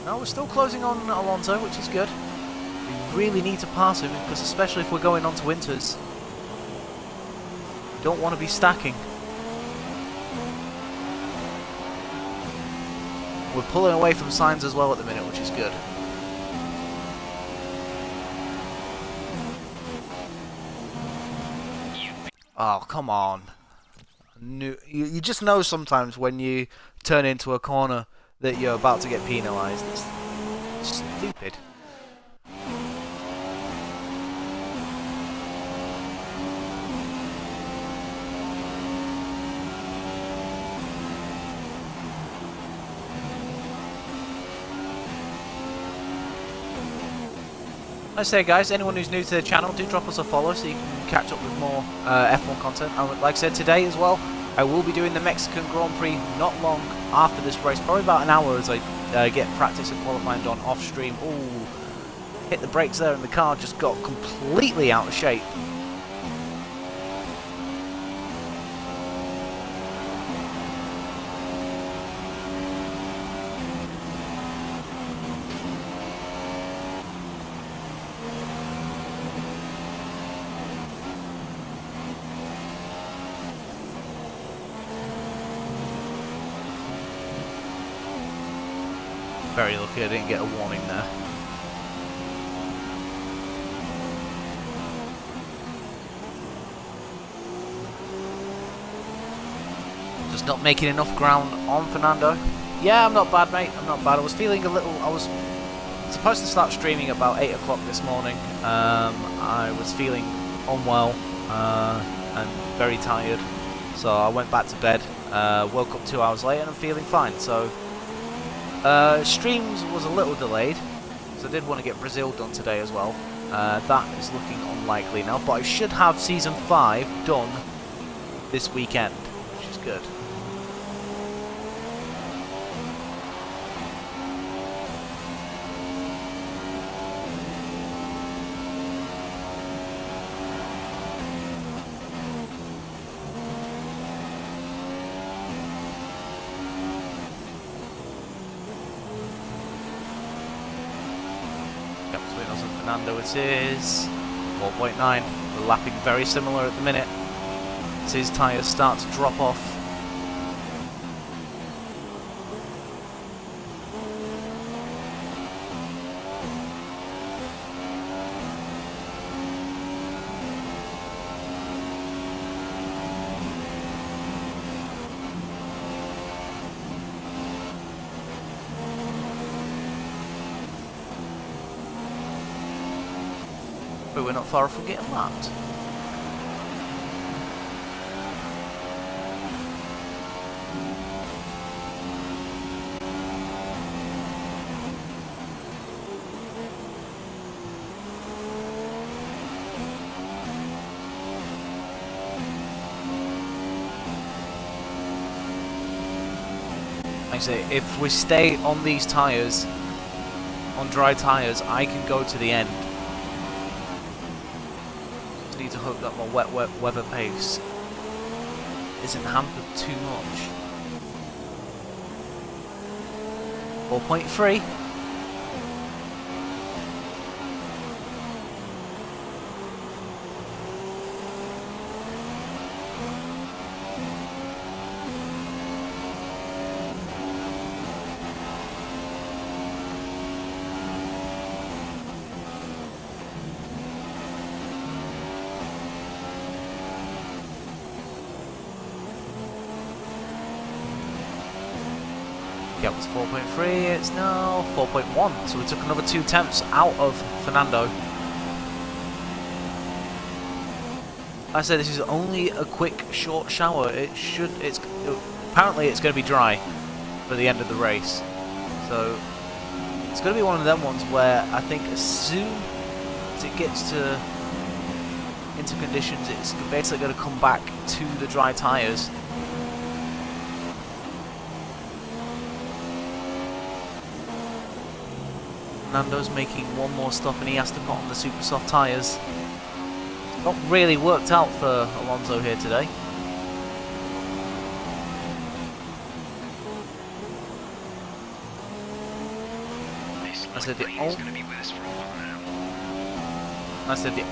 [SPEAKER 1] No, we're still closing on Alonso, which is good. We really need to pass him, because especially if we're going on to winters, don't want to be stacking. We're pulling away from signs as well at the minute, which is good. Oh, come on. You just know sometimes when you turn into a corner that you're about to get penalised. It's stupid. Like I say, guys, anyone who's new to the channel, do drop us a follow so you can catch up with more F1 content. And like I said, today as well, I will be doing the Mexican Grand Prix not long after this race, probably about an hour as I get practice and qualifying done off stream. Ooh, hit the brakes there and the car just got completely out of shape. Very lucky I didn't get a warning there. Just not making enough ground on Fernando. Yeah, I'm not bad, mate. I'm not bad. I was feeling a little... I was supposed to start streaming about 8 o'clock this morning. I was feeling unwell and very tired. So I went back to bed. Woke up 2 hours later and I'm feeling fine. So... streams was a little delayed, so I did want to get Brazil done today as well. That is looking unlikely now, but I should have Season 5 done this weekend, which is good. Fernando it is 4.9. We're lapping very similar at the minute as his tyres start to drop off. But we're not far from getting lapped. Like I say, if we stay on these tyres, on dry tyres, I can go to the end. Need to hope that my wet weather pace isn't hampered too much. 4.3. Yeah, it was 4.3, it's now 4.1, so we took another 2 tenths out of Fernando. Like I said, this is only a quick, short shower. Apparently it's going to be dry for the end of the race. So, it's going to be one of them ones where I think as soon as it gets into conditions, it's basically going to come back to the dry tyres. Nando's making one more stop and he has to put on the super soft tyres. Not really worked out for Alonso here today. I said the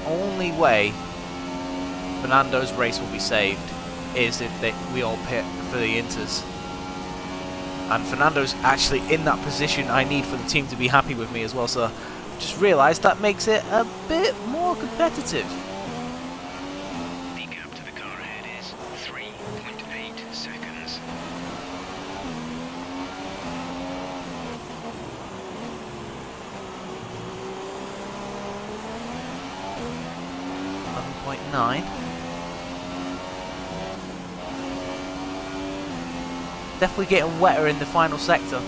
[SPEAKER 1] only way Fernando's race will be saved is if we all pit for the Inters. And Fernando's actually in that position I need for the team to be happy with me as well, so just realised that makes it a bit more competitive.
[SPEAKER 3] The gap to the car ahead is 3.8 seconds.
[SPEAKER 1] .9. Definitely getting wetter in the final sector.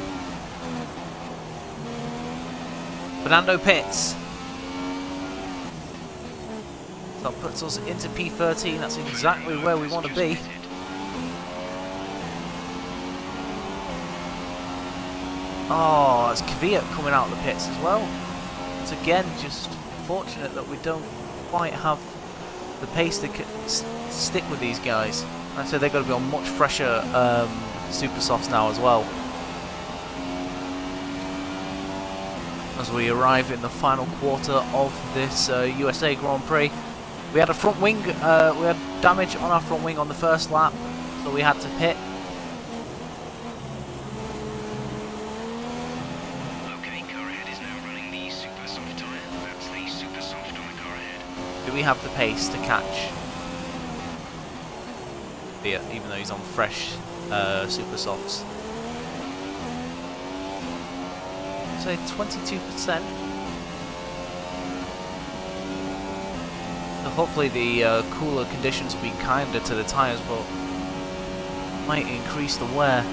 [SPEAKER 1] Fernando pits. So that puts us into P13. That's exactly where we want to be. Oh, it's F.I.A coming out of the pits as well. It's again just fortunate that we don't quite have the pace to stick with these guys. Like I said, they're going to be on much fresher super softs now as well. As we arrive in the final quarter of this USA Grand Prix, we had a front wing. We had damage on our front wing on the first lap, so we had to pit.
[SPEAKER 3] Okay, car ahead is now running the super soft tyre. That's the super soft on the car ahead.
[SPEAKER 1] Do we have the pace to catch F.I.A, even though he's on fresh super softs? Say 22%. So hopefully the cooler conditions will be kinder to the tyres, but might increase the wear.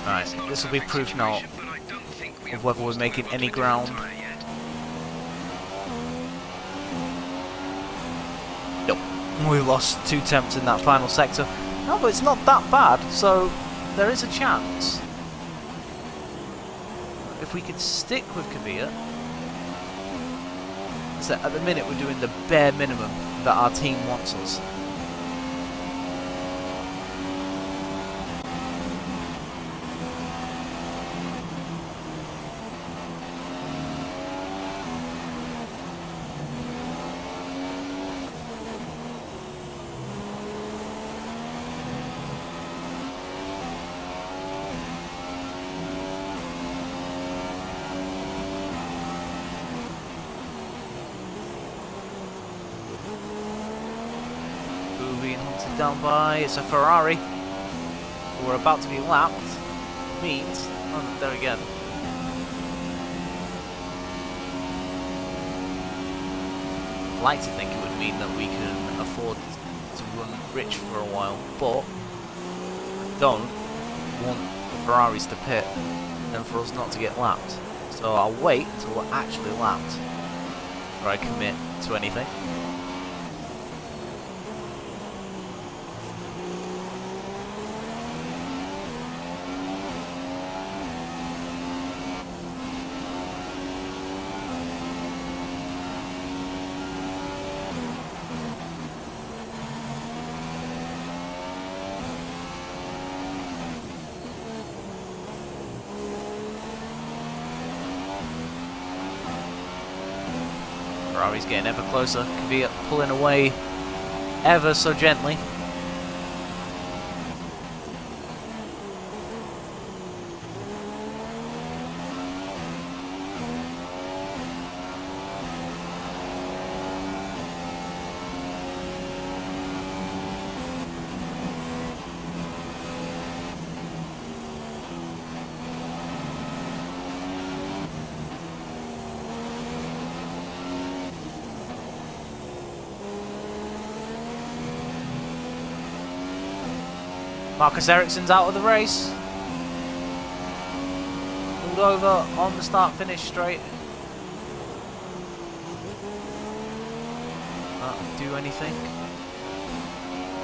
[SPEAKER 1] Right, this will be proof now of whether we're making any ground. Nope, we lost 2 tenths in that final sector. No, but it's not that bad, so there is a chance. If we could stick with F.I.A, so at the minute we're doing the bare minimum that our team wants us. Being hunted down by, it's a Ferrari. We're about to be lapped. Means, oh, there again. I'd like to think it would mean that we can afford to run rich for a while, but I don't want Ferraris to pit and for us not to get lapped. So I'll wait until we're actually lapped before I commit to anything. Ferrari's getting ever closer, Kvyat pulling away ever so gently. Marcus Ericsson's out of the race. Pulled over on the start-finish straight. Not do anything.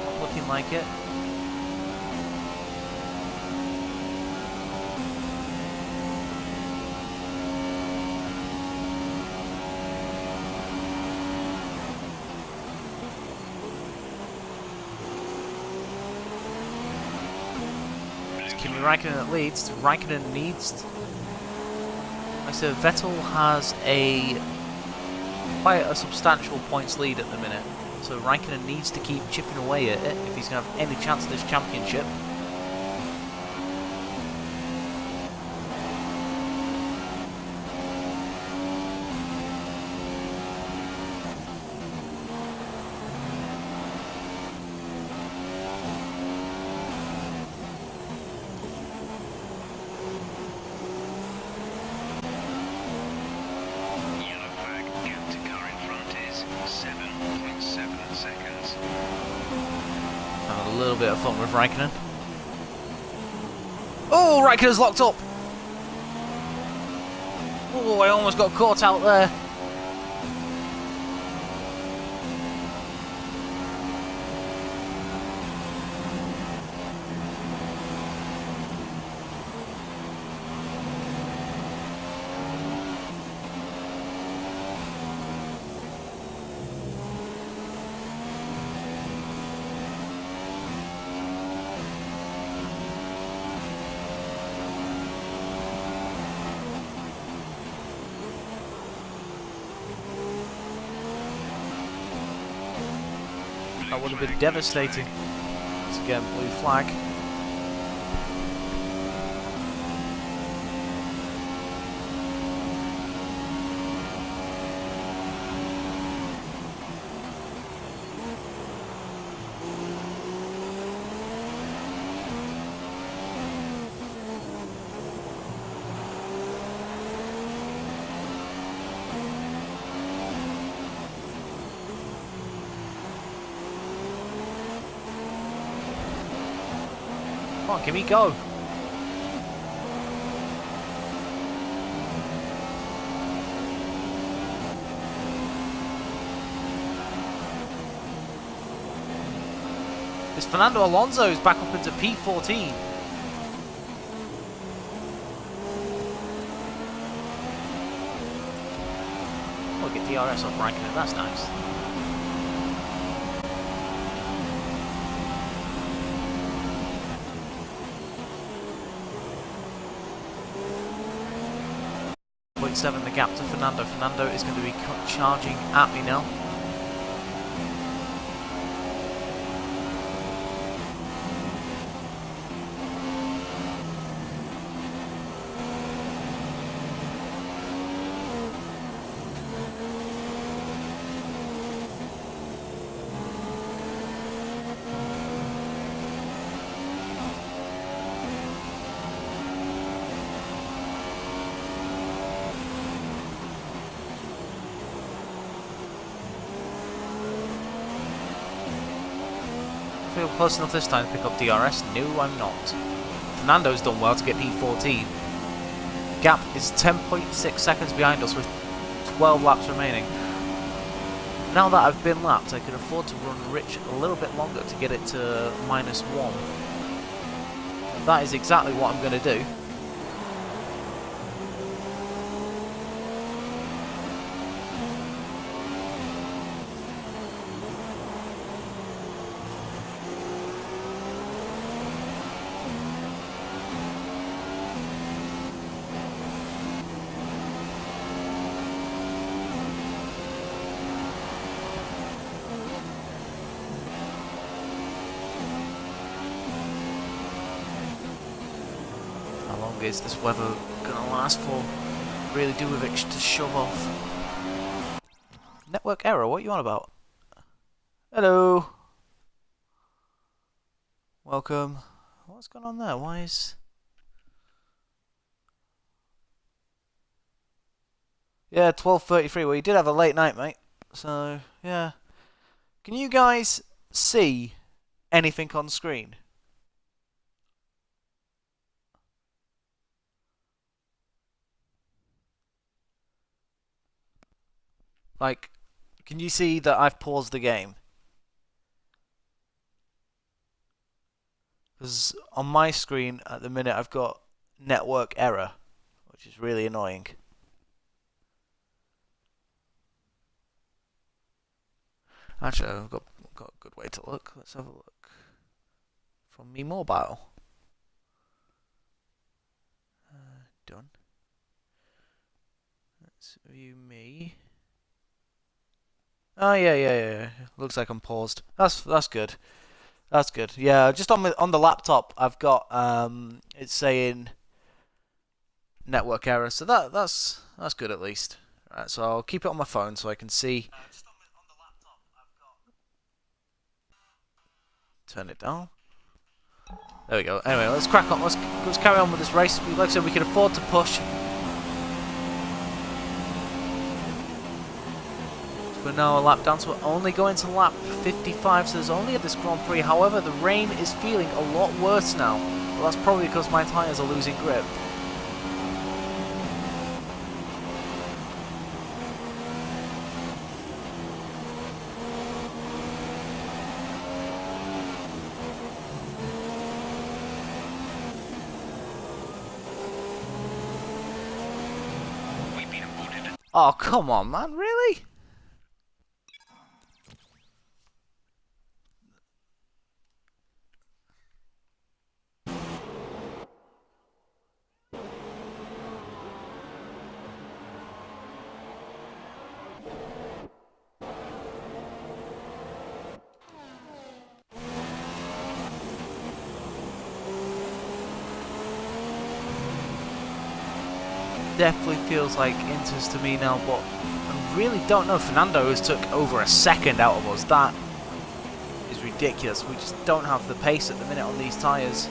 [SPEAKER 1] Not looking like it. Kimi Raikkonen that leads. Raikkonen needs. Like I said, Vettel has quite a substantial points lead at the minute, so Raikkonen needs to keep chipping away at it if he's going to have any chance of this championship. A little bit of fun with Raikkonen. Oh, Raikkonen's locked up. Oh, I almost got caught out there. That would have been devastating. Once again, blue flag. Come on, Kimi, go! It's Fernando Alonso's back up into P14. Oh, get DRS off Raikkonen, that's nice. .7 the gap to Fernando. Fernando is going to be charging at me now. I feel close enough this time to pick up DRS. No, I'm not. Fernando's done well to get P14. Gap is 10.6 seconds behind us with 12 laps remaining. Now that I've been lapped, I can afford to run Rich a little bit longer to get it to -1. That is exactly what I'm going to do. How long is this weather gonna last for? Really do with it to shove off. Network error, what are you on about? Hello. Welcome. What's going on there? Why is... Yeah, 12:33. Well, you did have a late night, mate. So, yeah. Can you guys see anything on screen? Like, can you see that I've paused the game? Because on my screen at the minute I've got network error, which is really annoying. Actually, I've got a good way to look. Let's have a look. From me mobile. Done. Let's view me. Oh yeah. Looks like I'm paused. That's good. That's good. Yeah, just on the laptop, I've got it's saying network error, so that's good at least. Right, so I'll keep it on my phone so I can see. Just on the laptop, I've got. Turn it down. There we go. Anyway, let's crack on. Let's carry on with this race. Like I said, we can afford to push. We're now a lap down, so we're only going to lap 55, so there's only at this Grand Prix. However, the rain is feeling a lot worse now. Well, that's probably because my tyres are losing grip. Oh, come on, man. Really? Definitely feels like Inter's to me now, but I really don't know. Fernando has took over a second out of us. That is ridiculous. We just don't have the pace at the minute on these tyres.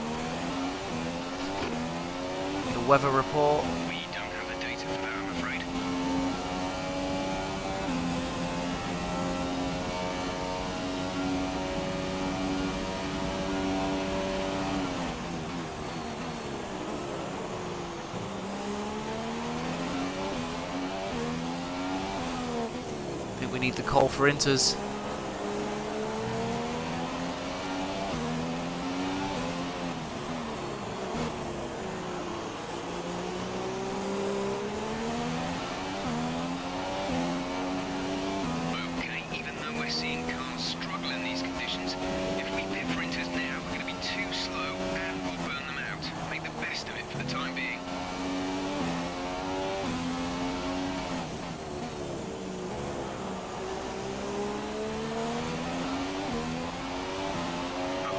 [SPEAKER 1] The weather report.
[SPEAKER 3] We don't have the data for that, I'm afraid.
[SPEAKER 1] I think we need the call for Inters.
[SPEAKER 3] Okay, even though we're seeing cars struggle in these conditions, if we pit for Inters now, we're going to be too slow and we'll burn them out. Make the best of it for the time being.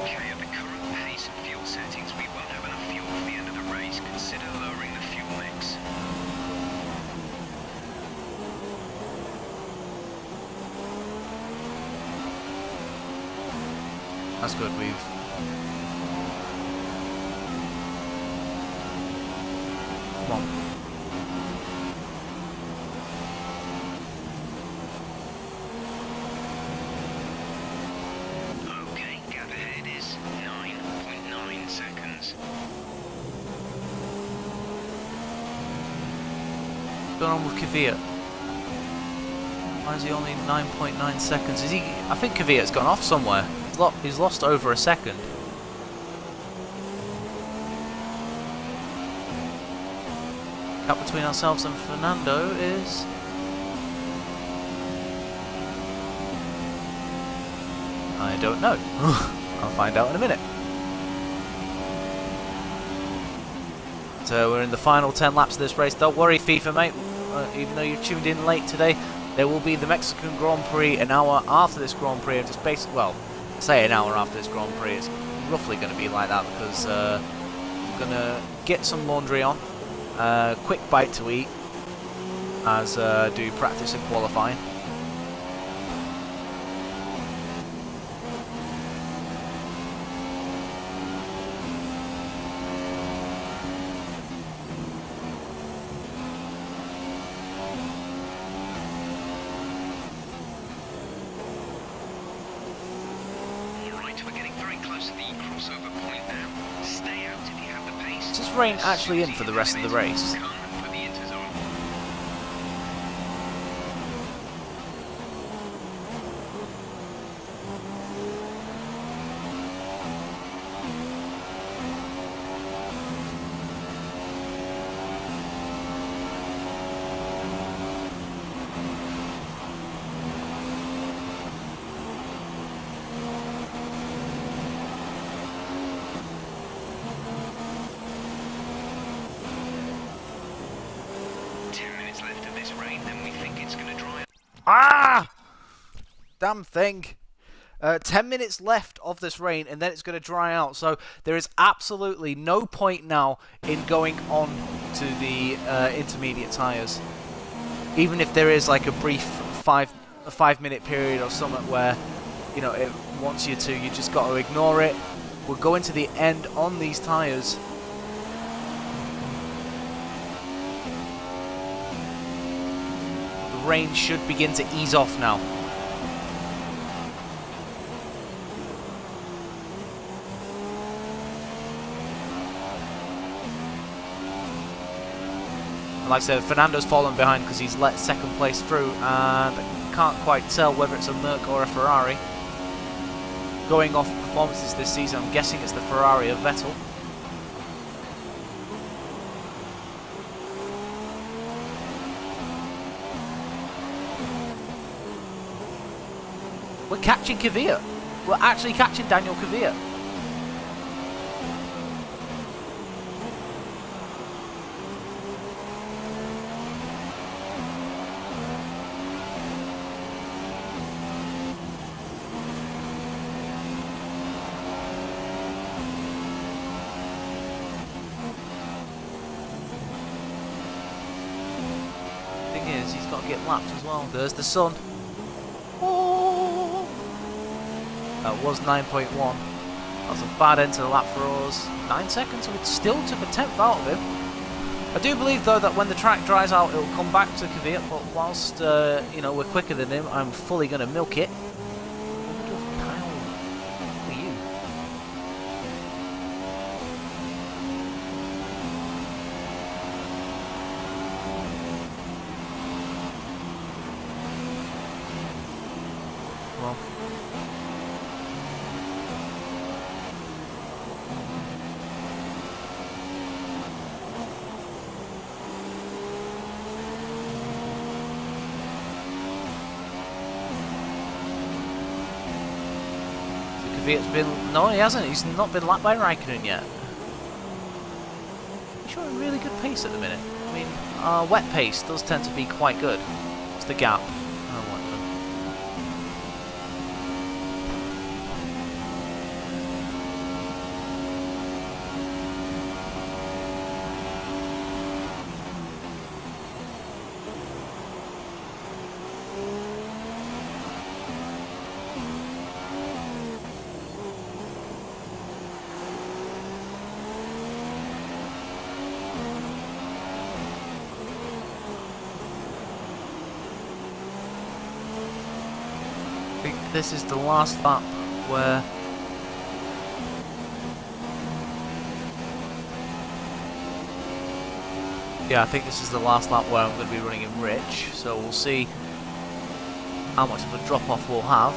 [SPEAKER 3] Okay, at the current pace and fuel settings, we won't have enough fuel for the end of the race. Consider lowering the fuel mix.
[SPEAKER 1] That's good. We've come on.
[SPEAKER 3] Okay, gap ahead is 9.9 seconds.
[SPEAKER 1] going on with Kvyat? Why is he only 9.9 seconds? Is he? I think Kvyat's gone off somewhere. He's lost over a second. Gap between ourselves and Fernando is... I don't know. I'll find out in a minute. So we're in the final 10 laps of this race. Don't worry, FIFA mate, even though you tuned in late today, there will be the Mexican Grand Prix an hour after this Grand Prix. Just basically, well, say an hour after this Grand Prix. It's roughly going to be like that because I'm going to get some laundry on, quick bite to eat, as do practice and qualifying. Is this rain actually in for the rest of the race? Ah! Damn thing. 10 minutes left of this rain and then it's going to dry out. So there is absolutely no point now in going on to the intermediate tyres. Even if there is like a brief 5-minute period or something where, you know, it wants you to, you just got to ignore it. We're going to the end on these tyres. Rain should begin to ease off now. And like I said, Fernando's fallen behind because he's let second place through, and I can't quite tell whether it's a Merc or a Ferrari. Going off performances this season, I'm guessing it's the Ferrari of Vettel. We're catching Kvyat. We're actually catching Daniel Kvyat. Thing is, he's got to get lapped as well. There's the sun. That was 9.1. That was a bad end to the lap for us. 9 seconds, so it still took a tenth out of him. I do believe, though, that when the track dries out, it'll come back to Kvyat, but whilst, you know, we're quicker than him, I'm fully going to milk it. Kyle, who are you? Well... Kvyat's been... No, he hasn't. He's not been lapped by Raikkonen yet. He's showing really good pace at the minute. I mean, wet pace does tend to be quite good. It's the gap. I want them. I think this is the last lap where Yeah, I think this is the last lap where I'm going to be running in rich, so we'll see how much of a drop off we'll have.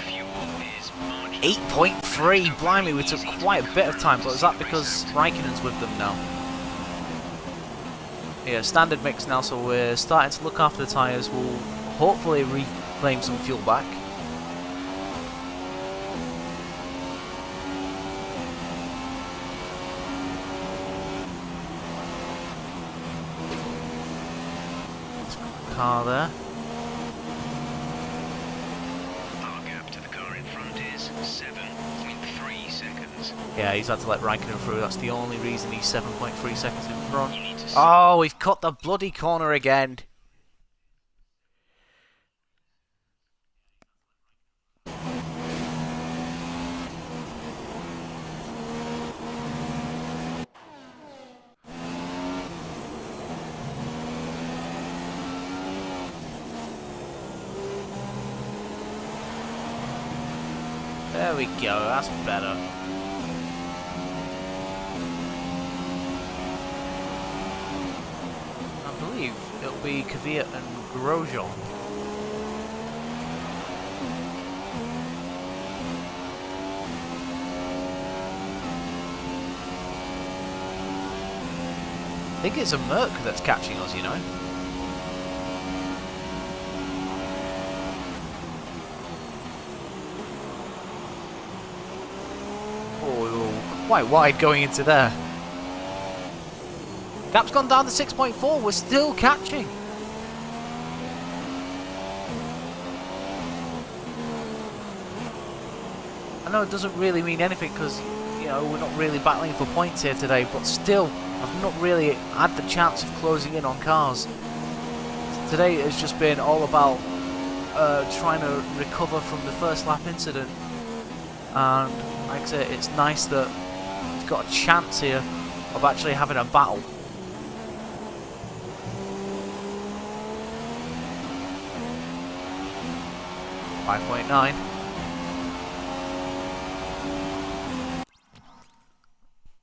[SPEAKER 3] Fuel is marginal.
[SPEAKER 1] 8.3, blimey, we took quite a bit of time, but is that because Raikkonen's with them now? Yeah, standard mix now, so we're starting to look after the tyres. We'll hopefully reclaim some fuel back. Car there.
[SPEAKER 3] Our gap to the car in front is 7.3 seconds.
[SPEAKER 1] Yeah, he's had to let Raikkonen through. That's the only reason he's 7.3 seconds in front.
[SPEAKER 3] You need to
[SPEAKER 1] Oh, we've cut the bloody corner again. There we go, that's better. I believe it'll be F.I.A and Grosjean. I think it's a Merc that's catching us, you know. Oh, quite wide going into there. Gap's gone down to 6.4. We're still catching. I know it doesn't really mean anything because, you know, we're not really battling for points here today, but still, I've not really had the chance of closing in on cars. Today has just been all about trying to recover from the first lap incident. And like I say, it's nice that we've got a chance here of actually having a battle. .9.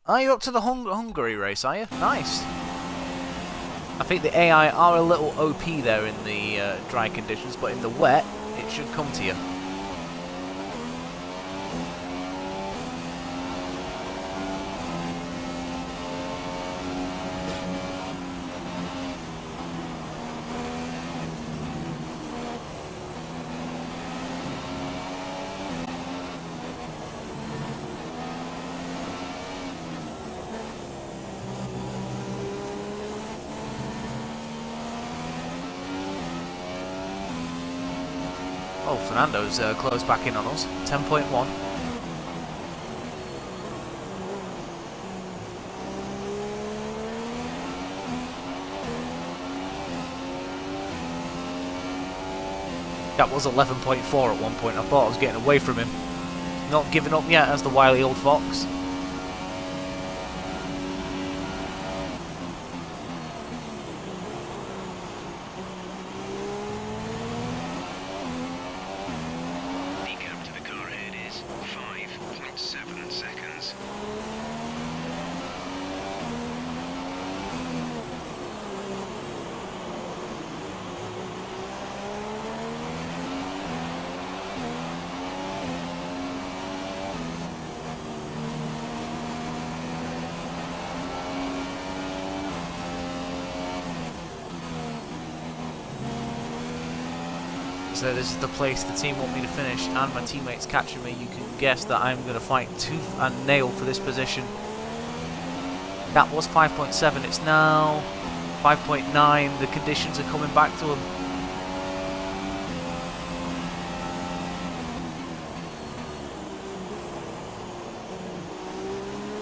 [SPEAKER 1] Are you up to the Hungary race, are you? Nice. I think the AI are a little OP there in the dry conditions, but in the wet, it should come to you. Oh, Fernando's closed back in on us. 10.1. That was 11.4 at one point. I thought I was getting away from him. Not giving up yet as the wily old fox. So this is the place the team want me to finish, and my teammates catching me. You can guess that I'm going to fight tooth and nail for this position. That was 5.7, it's now 5.9. The conditions are coming back to him.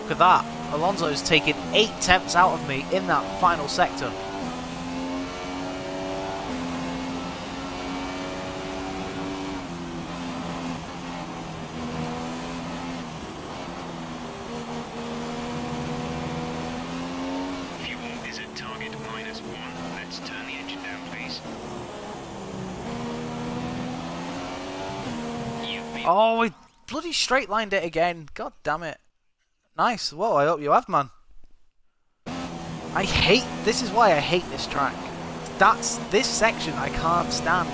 [SPEAKER 1] Look at that. Alonso's taken 8 tenths out of me in that final sector. Oh, we bloody straight lined it again. God damn it. Nice. Well, I hope you have, man. This is why I hate this track. This section I can't stand.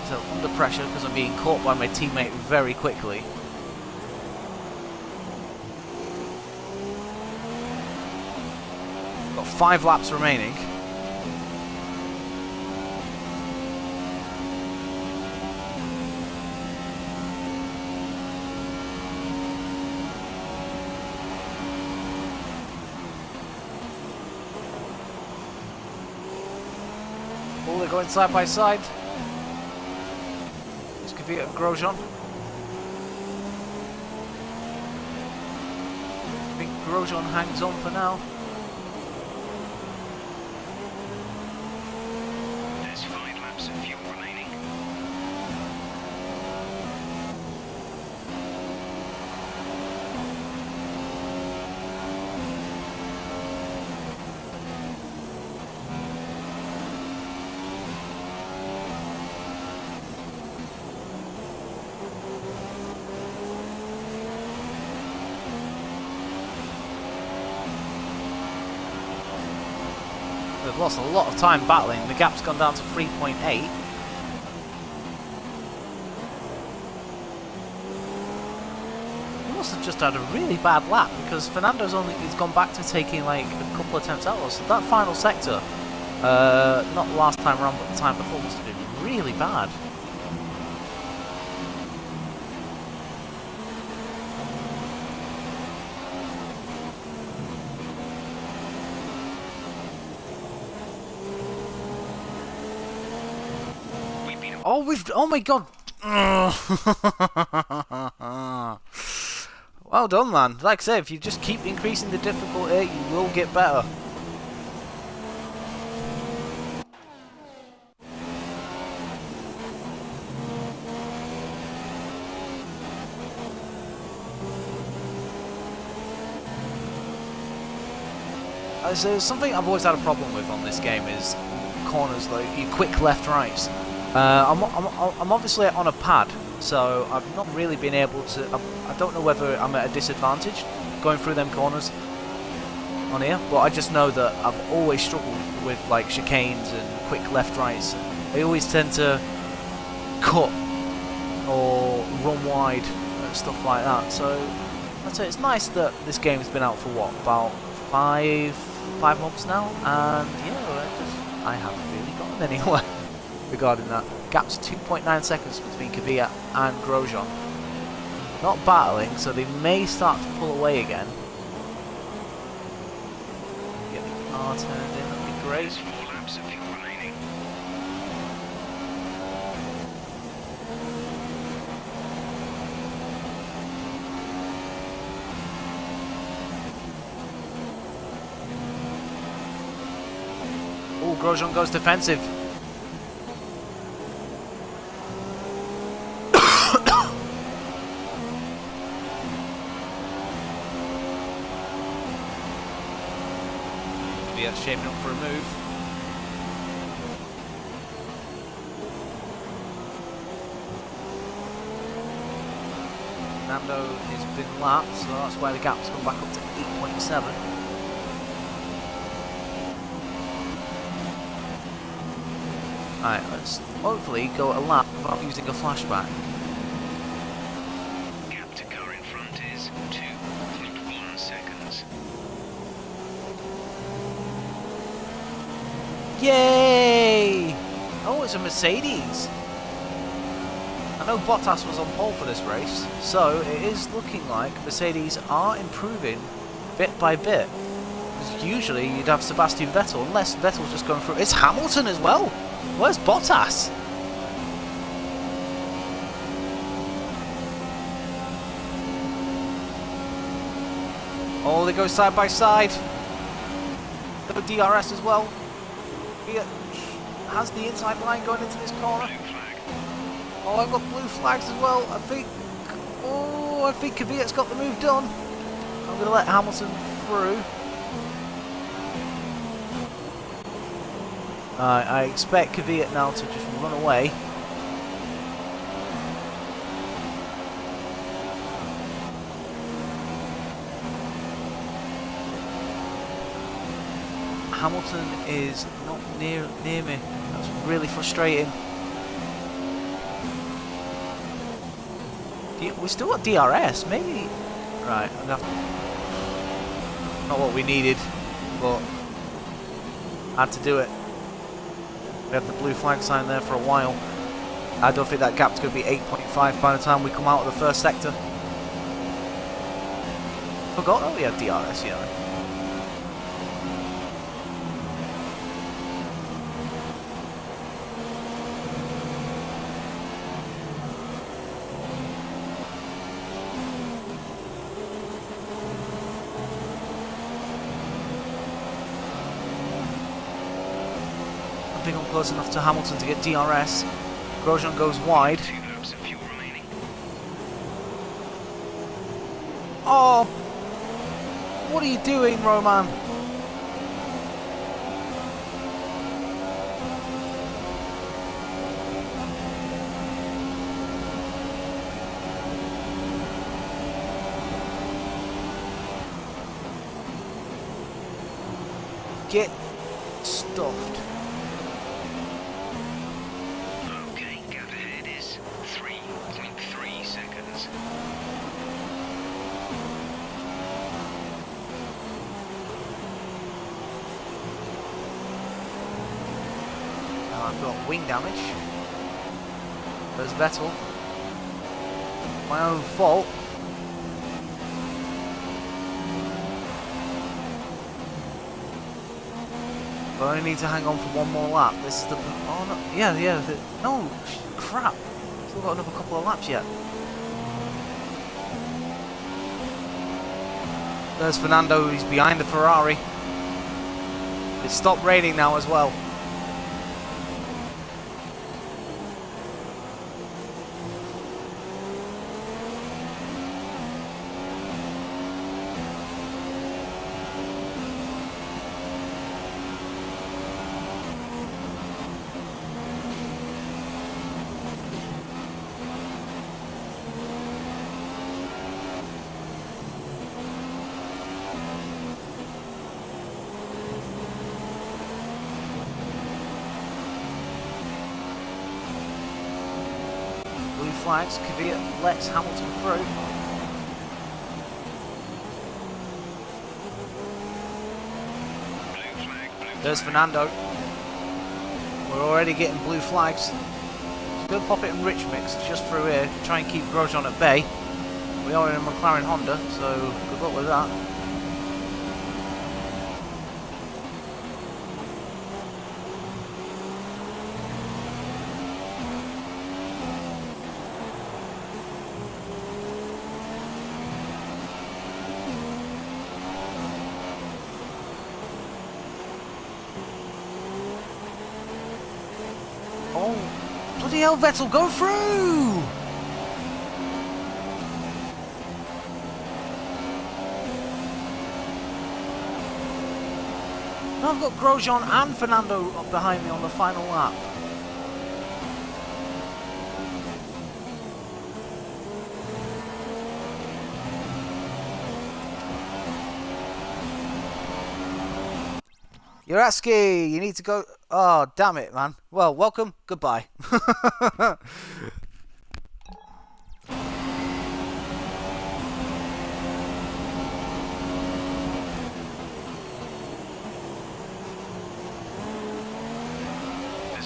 [SPEAKER 1] So under pressure because I'm being caught by my teammate very quickly. Got 5 laps remaining. Oh, they're going side by side. This could be a Grosjean. I think Grosjean hangs on for now.
[SPEAKER 3] There's 5 laps of fuel remaining.
[SPEAKER 1] They've lost a lot of time battling. The gap's gone down to 3.8. He must have just had a really bad lap because Fernando's he's gone back to taking like a couple of attempts out. So that final sector, not last time around but the time before, must have been really bad. Oh my god! Well done, man. Like I say, if you just keep increasing the difficulty, you will get better. So something I've always had a problem with on this game is corners, like your quick left rights. I'm obviously on a pad, so I've not really been able to. I don't know whether I'm at a disadvantage going through them corners on here, but I just know that I've always struggled with like chicanes and quick left rights. They always tend to cut or run wide and stuff like that. So I'd say it's nice that this game's been out for what, about five months now, and yeah, I haven't really gotten anywhere regarding that. Gap's 2.9 seconds between F.I.A and Grosjean. Not battling, so they may start to pull away again. Get the car turned in, that'd be great.
[SPEAKER 3] There's 4 laps of fuel remaining.
[SPEAKER 1] Oh, Grosjean goes defensive. F.I.A shaping up for a move. Fernando has been lapped, so that's why the gap's gone back up to 8.7. Alright, let's hopefully go a lap without using a flashback.
[SPEAKER 3] Gap to car in front is 2.1 seconds.
[SPEAKER 1] Yay! Oh, it's a Mercedes. I know Bottas was on pole for this race, so it is looking like Mercedes are improving bit by bit. Because usually you'd have Sebastian Vettel, unless Vettel's just going through. It's Hamilton as well. Where's Bottas? Oh, they go side by side. Got a DRS as well. He has the inside line going into this corner.
[SPEAKER 3] Blue flag.
[SPEAKER 1] Oh, I've got blue flags as well. I think Oh, I think Kvyat's got the move done. I'm going to let Hamilton through. I expect Kvyat now to just run away. Hamilton is not near me. That's really frustrating. We still got DRS, maybe. Right, I'm gonna have to... Not what we needed, but had to do it. We had the blue flag sign there for a while. I don't think that gap's going to be 8.5 by the time we come out of the first sector. Forgot that we had DRS, yeah. I think I'm close enough to Hamilton to get DRS. Grosjean goes wide.
[SPEAKER 3] 2 laps of fuel remaining.
[SPEAKER 1] Oh! What are you doing, Roman? Get stuffed.
[SPEAKER 3] Okay, gap ahead is 3.3 seconds.
[SPEAKER 1] Now I've got wing damage. There's Vettel. My own fault. But I only need to hang on for one more lap. This is the... Oh, no. Yeah. No, crap. Still got another couple of laps yet. There's Fernando, he's behind the Ferrari. It's stopped raining now as well. Blue flags, Kvyat lets Hamilton through.
[SPEAKER 3] Blue flag.
[SPEAKER 1] There's Fernando. We're already getting blue flags. We'll pop it in rich mix just through here, try and keep Grosjean at bay. We are in a McLaren Honda, so good luck with that. Oh, bloody hell, Vettel, go through! Now I've got Grosjean and Fernando up behind me on the final lap. Yuraski, you need to go... Oh, damn it, man. Well, welcome, goodbye.
[SPEAKER 3] There's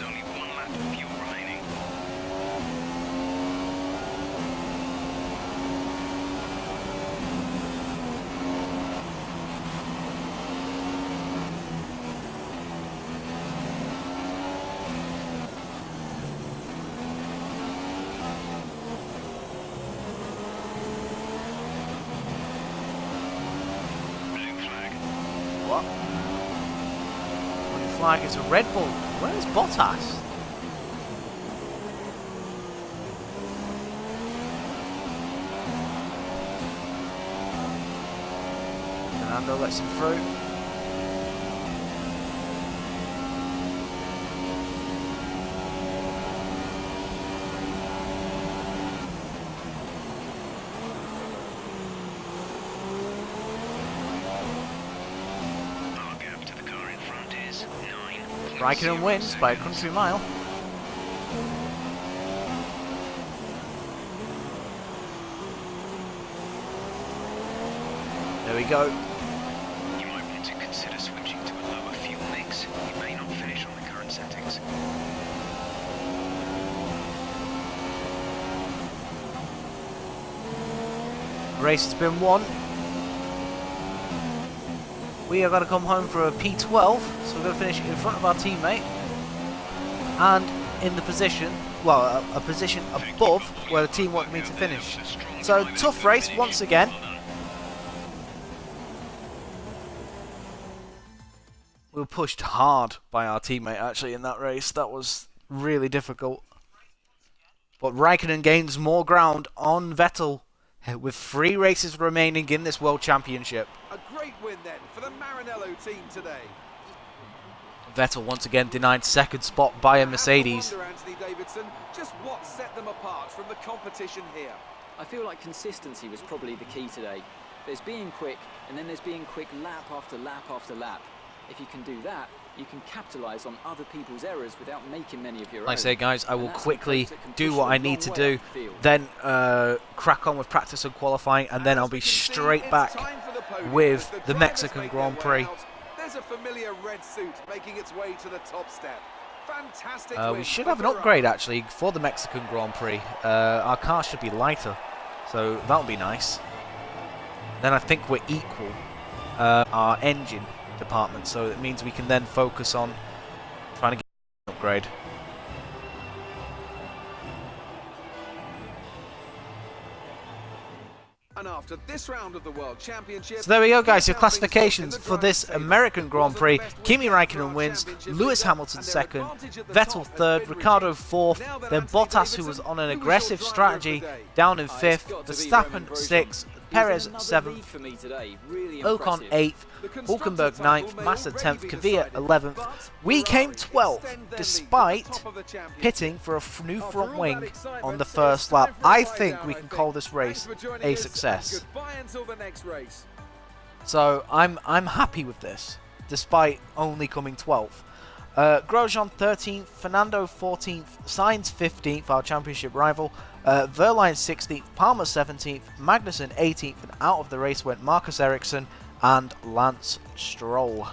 [SPEAKER 3] only 1 lap of fuel remaining. Blue flag.
[SPEAKER 1] What? Blue flag is a Red Bull. Where's Bottas? Fernando lets him through.
[SPEAKER 3] Our gap to the car in front is 9.
[SPEAKER 1] Raikkonen wins by a country mile. There we go.
[SPEAKER 3] You might want to consider switching to a lower fuel mix. You may not finish on the current settings.
[SPEAKER 1] Race has been won. We are going to come home for a P12, so we're going to finish in front of our teammate and in the position, well, a position above where the team wanted me to finish. So tough race once again. We were pushed hard by our teammate actually in that race. That was really difficult. But Raikkonen gains more ground on Vettel with 3 races remaining in this World Championship.
[SPEAKER 2] A great win then for the Maranello team today.
[SPEAKER 1] Vettel once again denied second spot by a Mercedes.
[SPEAKER 2] I wonder, Anthony Davidson, just what set them apart from the competition here?
[SPEAKER 4] I feel like consistency was probably the key today. There's being quick, and then there's being quick lap after lap after lap. If you can do that, you can capitalise on other people's errors without making many of your own.
[SPEAKER 1] Like I say, guys, I will
[SPEAKER 4] And that's
[SPEAKER 1] quickly
[SPEAKER 4] an approach that can
[SPEAKER 1] do
[SPEAKER 4] push
[SPEAKER 1] what
[SPEAKER 4] you
[SPEAKER 1] I
[SPEAKER 4] a
[SPEAKER 1] need
[SPEAKER 4] long
[SPEAKER 1] to
[SPEAKER 4] way
[SPEAKER 1] do,
[SPEAKER 4] up the field.
[SPEAKER 1] then crack on with practice and qualifying, and then I'll be straight back with the Mexican Grand Prix.
[SPEAKER 2] There's a familiar red suit making its way to the top step. Fantastic
[SPEAKER 1] We
[SPEAKER 2] win
[SPEAKER 1] should
[SPEAKER 2] for
[SPEAKER 1] have an
[SPEAKER 2] Ferrari.
[SPEAKER 1] upgrade actually for the Mexican Grand Prix. Our car should be lighter, so that'll be nice. Then I think we're equal our engine department, so it means we can then focus on trying to get an upgrade.
[SPEAKER 2] And after this round of the World Championship,
[SPEAKER 1] So there we go, guys, your
[SPEAKER 2] here's how things look
[SPEAKER 1] classifications
[SPEAKER 2] in the
[SPEAKER 1] for this
[SPEAKER 2] drivers' favour.
[SPEAKER 1] American Grand
[SPEAKER 2] Was
[SPEAKER 1] Prix.
[SPEAKER 2] the best
[SPEAKER 1] Kimi
[SPEAKER 2] weekend for
[SPEAKER 1] Raikkonen
[SPEAKER 2] our
[SPEAKER 1] wins,
[SPEAKER 2] championship
[SPEAKER 1] Lewis
[SPEAKER 2] leader,
[SPEAKER 1] Hamilton
[SPEAKER 2] and their
[SPEAKER 1] second,
[SPEAKER 2] advantage at the
[SPEAKER 1] Vettel
[SPEAKER 2] top has
[SPEAKER 1] third,
[SPEAKER 2] been
[SPEAKER 1] Ricciardo
[SPEAKER 2] reduced.
[SPEAKER 1] fourth,
[SPEAKER 2] Now then,
[SPEAKER 1] then
[SPEAKER 2] Anthony
[SPEAKER 1] Bottas, who was
[SPEAKER 2] Davidson,
[SPEAKER 1] on an
[SPEAKER 2] who was your
[SPEAKER 1] aggressive
[SPEAKER 2] driver of
[SPEAKER 1] strategy,
[SPEAKER 2] the day?
[SPEAKER 1] down in
[SPEAKER 4] It's
[SPEAKER 1] fifth,
[SPEAKER 4] got to be
[SPEAKER 1] Verstappen
[SPEAKER 4] Roman Grosjean.
[SPEAKER 1] sixth,
[SPEAKER 4] He was
[SPEAKER 1] Perez
[SPEAKER 4] another lead
[SPEAKER 1] seventh,
[SPEAKER 4] for me today. Really
[SPEAKER 1] Ocon
[SPEAKER 4] impressive.
[SPEAKER 1] 8th,
[SPEAKER 2] The constructors'
[SPEAKER 1] Hulkenberg
[SPEAKER 2] title
[SPEAKER 1] 9th,
[SPEAKER 2] may
[SPEAKER 1] Massa
[SPEAKER 2] already
[SPEAKER 1] 10th,
[SPEAKER 2] be
[SPEAKER 1] Kvyat
[SPEAKER 2] decided,
[SPEAKER 1] 11th.
[SPEAKER 2] but
[SPEAKER 1] We came
[SPEAKER 2] Ferrari
[SPEAKER 1] 12th,
[SPEAKER 2] extend their lead to the
[SPEAKER 1] despite
[SPEAKER 2] top of the championship.
[SPEAKER 1] pitting for a new
[SPEAKER 2] After
[SPEAKER 1] front
[SPEAKER 2] all
[SPEAKER 1] wing
[SPEAKER 2] that excitement,
[SPEAKER 1] on the
[SPEAKER 2] so it's
[SPEAKER 1] first
[SPEAKER 2] time
[SPEAKER 1] lap.
[SPEAKER 2] for a
[SPEAKER 1] I
[SPEAKER 2] lie
[SPEAKER 1] think
[SPEAKER 2] down,
[SPEAKER 1] we
[SPEAKER 2] I
[SPEAKER 1] can
[SPEAKER 2] think.
[SPEAKER 1] call this race
[SPEAKER 2] Thanks for joining
[SPEAKER 1] a
[SPEAKER 2] us,
[SPEAKER 1] success.
[SPEAKER 2] and goodbye until the next race.
[SPEAKER 1] So I'm happy with this, despite only coming 12th. Grosjean 13th, Fernando 14th, Sainz 15th, our championship rival, Verline 16th, Palmer 17th, Magnussen 18th, and out of the race went Marcus Ericsson and Lance Stroll.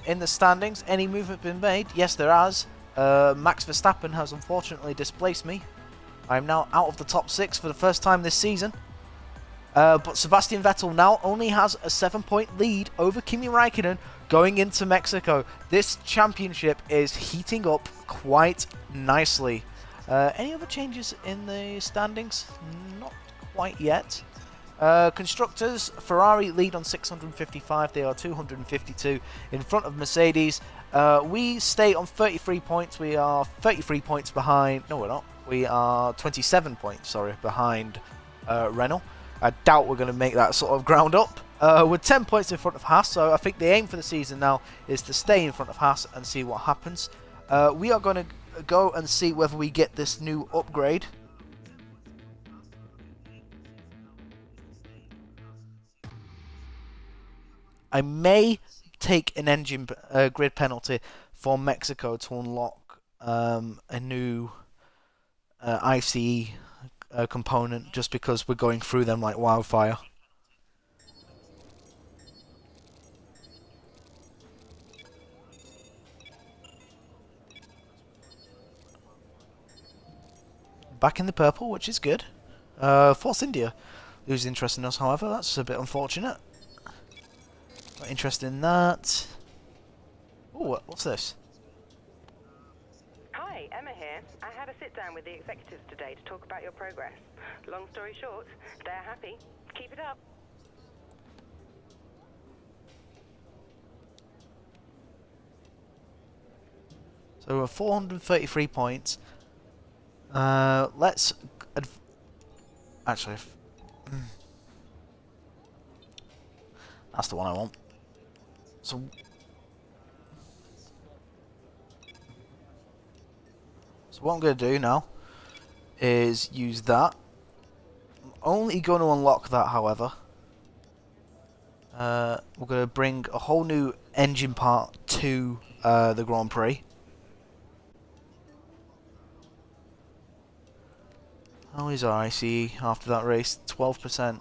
[SPEAKER 1] In the standings, any movement been made? Yes, there has. Max Verstappen has unfortunately displaced me. I am now out of the top 6 for the first time this season. But Sebastian Vettel now only has a 7-point lead over Kimi Raikkonen going into Mexico. This championship is heating up quite nicely. Any other changes in the standings? Not quite yet. Constructors, Ferrari lead on 655. They are 252 in front of Mercedes. We stay on 33 points. We are 33 points behind. No, we're not. We are 27 points, sorry, behind Renault. I doubt we're going to make that sort of ground up. We're 10 points in front of Haas, so I think the aim for the season now is to stay in front of Haas and see what happens. We are going to go and see whether we get this new upgrade. I may take an engine grid penalty for Mexico to unlock a new ICE component, just because we're going through them like wildfire. Back in the purple, which is good. Force India lose interest in us, however. That's a bit unfortunate. Not interested in that. Oh, what's this?
[SPEAKER 5] Hi, Emma here. I had a sit-down with the executives today to talk about your progress. Long story short, they're happy. Keep it up.
[SPEAKER 1] So we're 433 points. Let's... Actually... That's the one I want. So what I'm going to do now is use that. I'm only going to unlock that, however. We're going to bring a whole new engine part to the Grand Prix. How is our ICE after that race? 12%.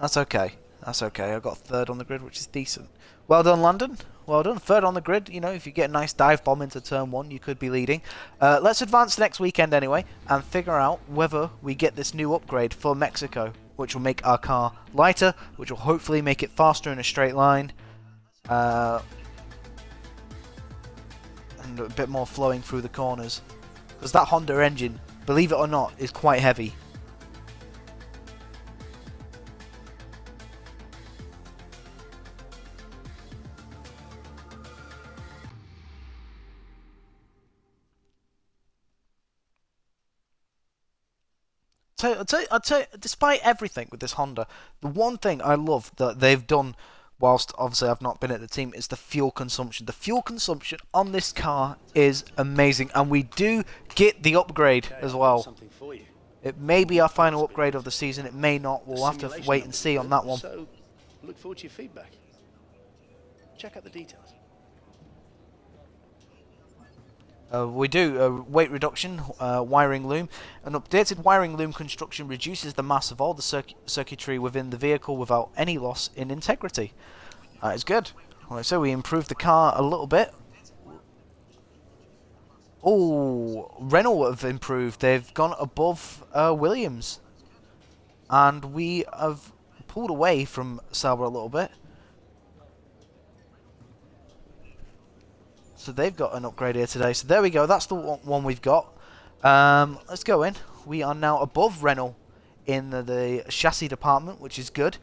[SPEAKER 1] That's okay. That's okay. I got third on the grid, which is decent. Well done, London. Well done. Third on the grid. You know, if you get a nice dive bomb into turn 1, you could be leading. Let's advance next weekend anyway and figure out whether we get this new upgrade for Mexico, which will make our car lighter, which will hopefully make it faster in a straight line. And a bit more flowing through the corners. Because that Honda engine, believe it or not, is quite heavy. I'll tell you, despite everything with this Honda, the one thing I love that they've done, whilst obviously I've not been at the team, is the fuel consumption. The fuel consumption on this car is amazing, and we do get the upgrade as well. It may be our final upgrade of the season, it may not. We'll have to wait and see on that one.
[SPEAKER 6] So, look forward to your feedback. Check out the details.
[SPEAKER 1] We do weight reduction, wiring loom. An updated wiring loom construction reduces the mass of all the circuitry within the vehicle without any loss in integrity. That is good. Right, so we improved the car a little bit. Oh, Renault have improved. They've gone above Williams. And we have pulled away from Sauber a little bit. So they've got an upgrade here today. So there we go. That's the one we've got. Let's go in. We are now above Renault in the chassis department, which is good.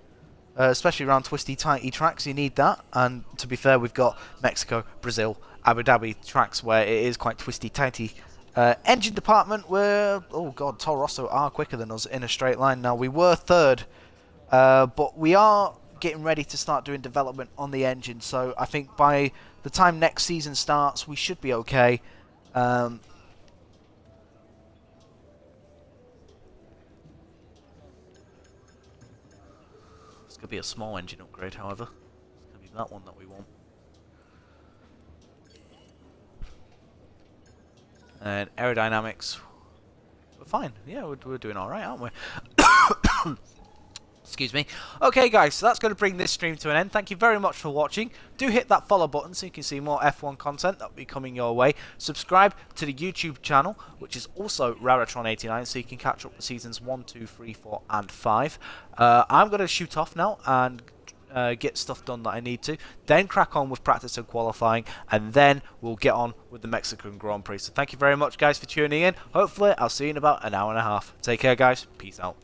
[SPEAKER 1] Especially around twisty, tighty tracks. You need that. And to be fair, we've got Mexico, Brazil, Abu Dhabi tracks where it is quite twisty, tighty. Engine department, where, oh god, Toro Rosso are quicker than us in a straight line. Now, we were third. But we are getting ready to start doing development on the engine. So I think by the time next season starts, we should be okay. It's going to be a small engine upgrade, however. It's going to be that one that we want. And aerodynamics, we're fine. Yeah, we're doing alright, aren't we? Excuse me. Okay, guys, so that's going to bring this stream to an end. Thank you very much for watching. Do hit that follow button so you can see more F1 content that will be coming your way. Subscribe to the YouTube channel, which is also Raratron89, so you can catch up with seasons 1, 2, 3, 4, and 5. I'm going to shoot off now and get stuff done that I need to. Then crack on with practice and qualifying, and then we'll get on with the Mexican Grand Prix. So thank you very much, guys, for tuning in. Hopefully, I'll see you in about an hour and a half. Take care, guys. Peace out.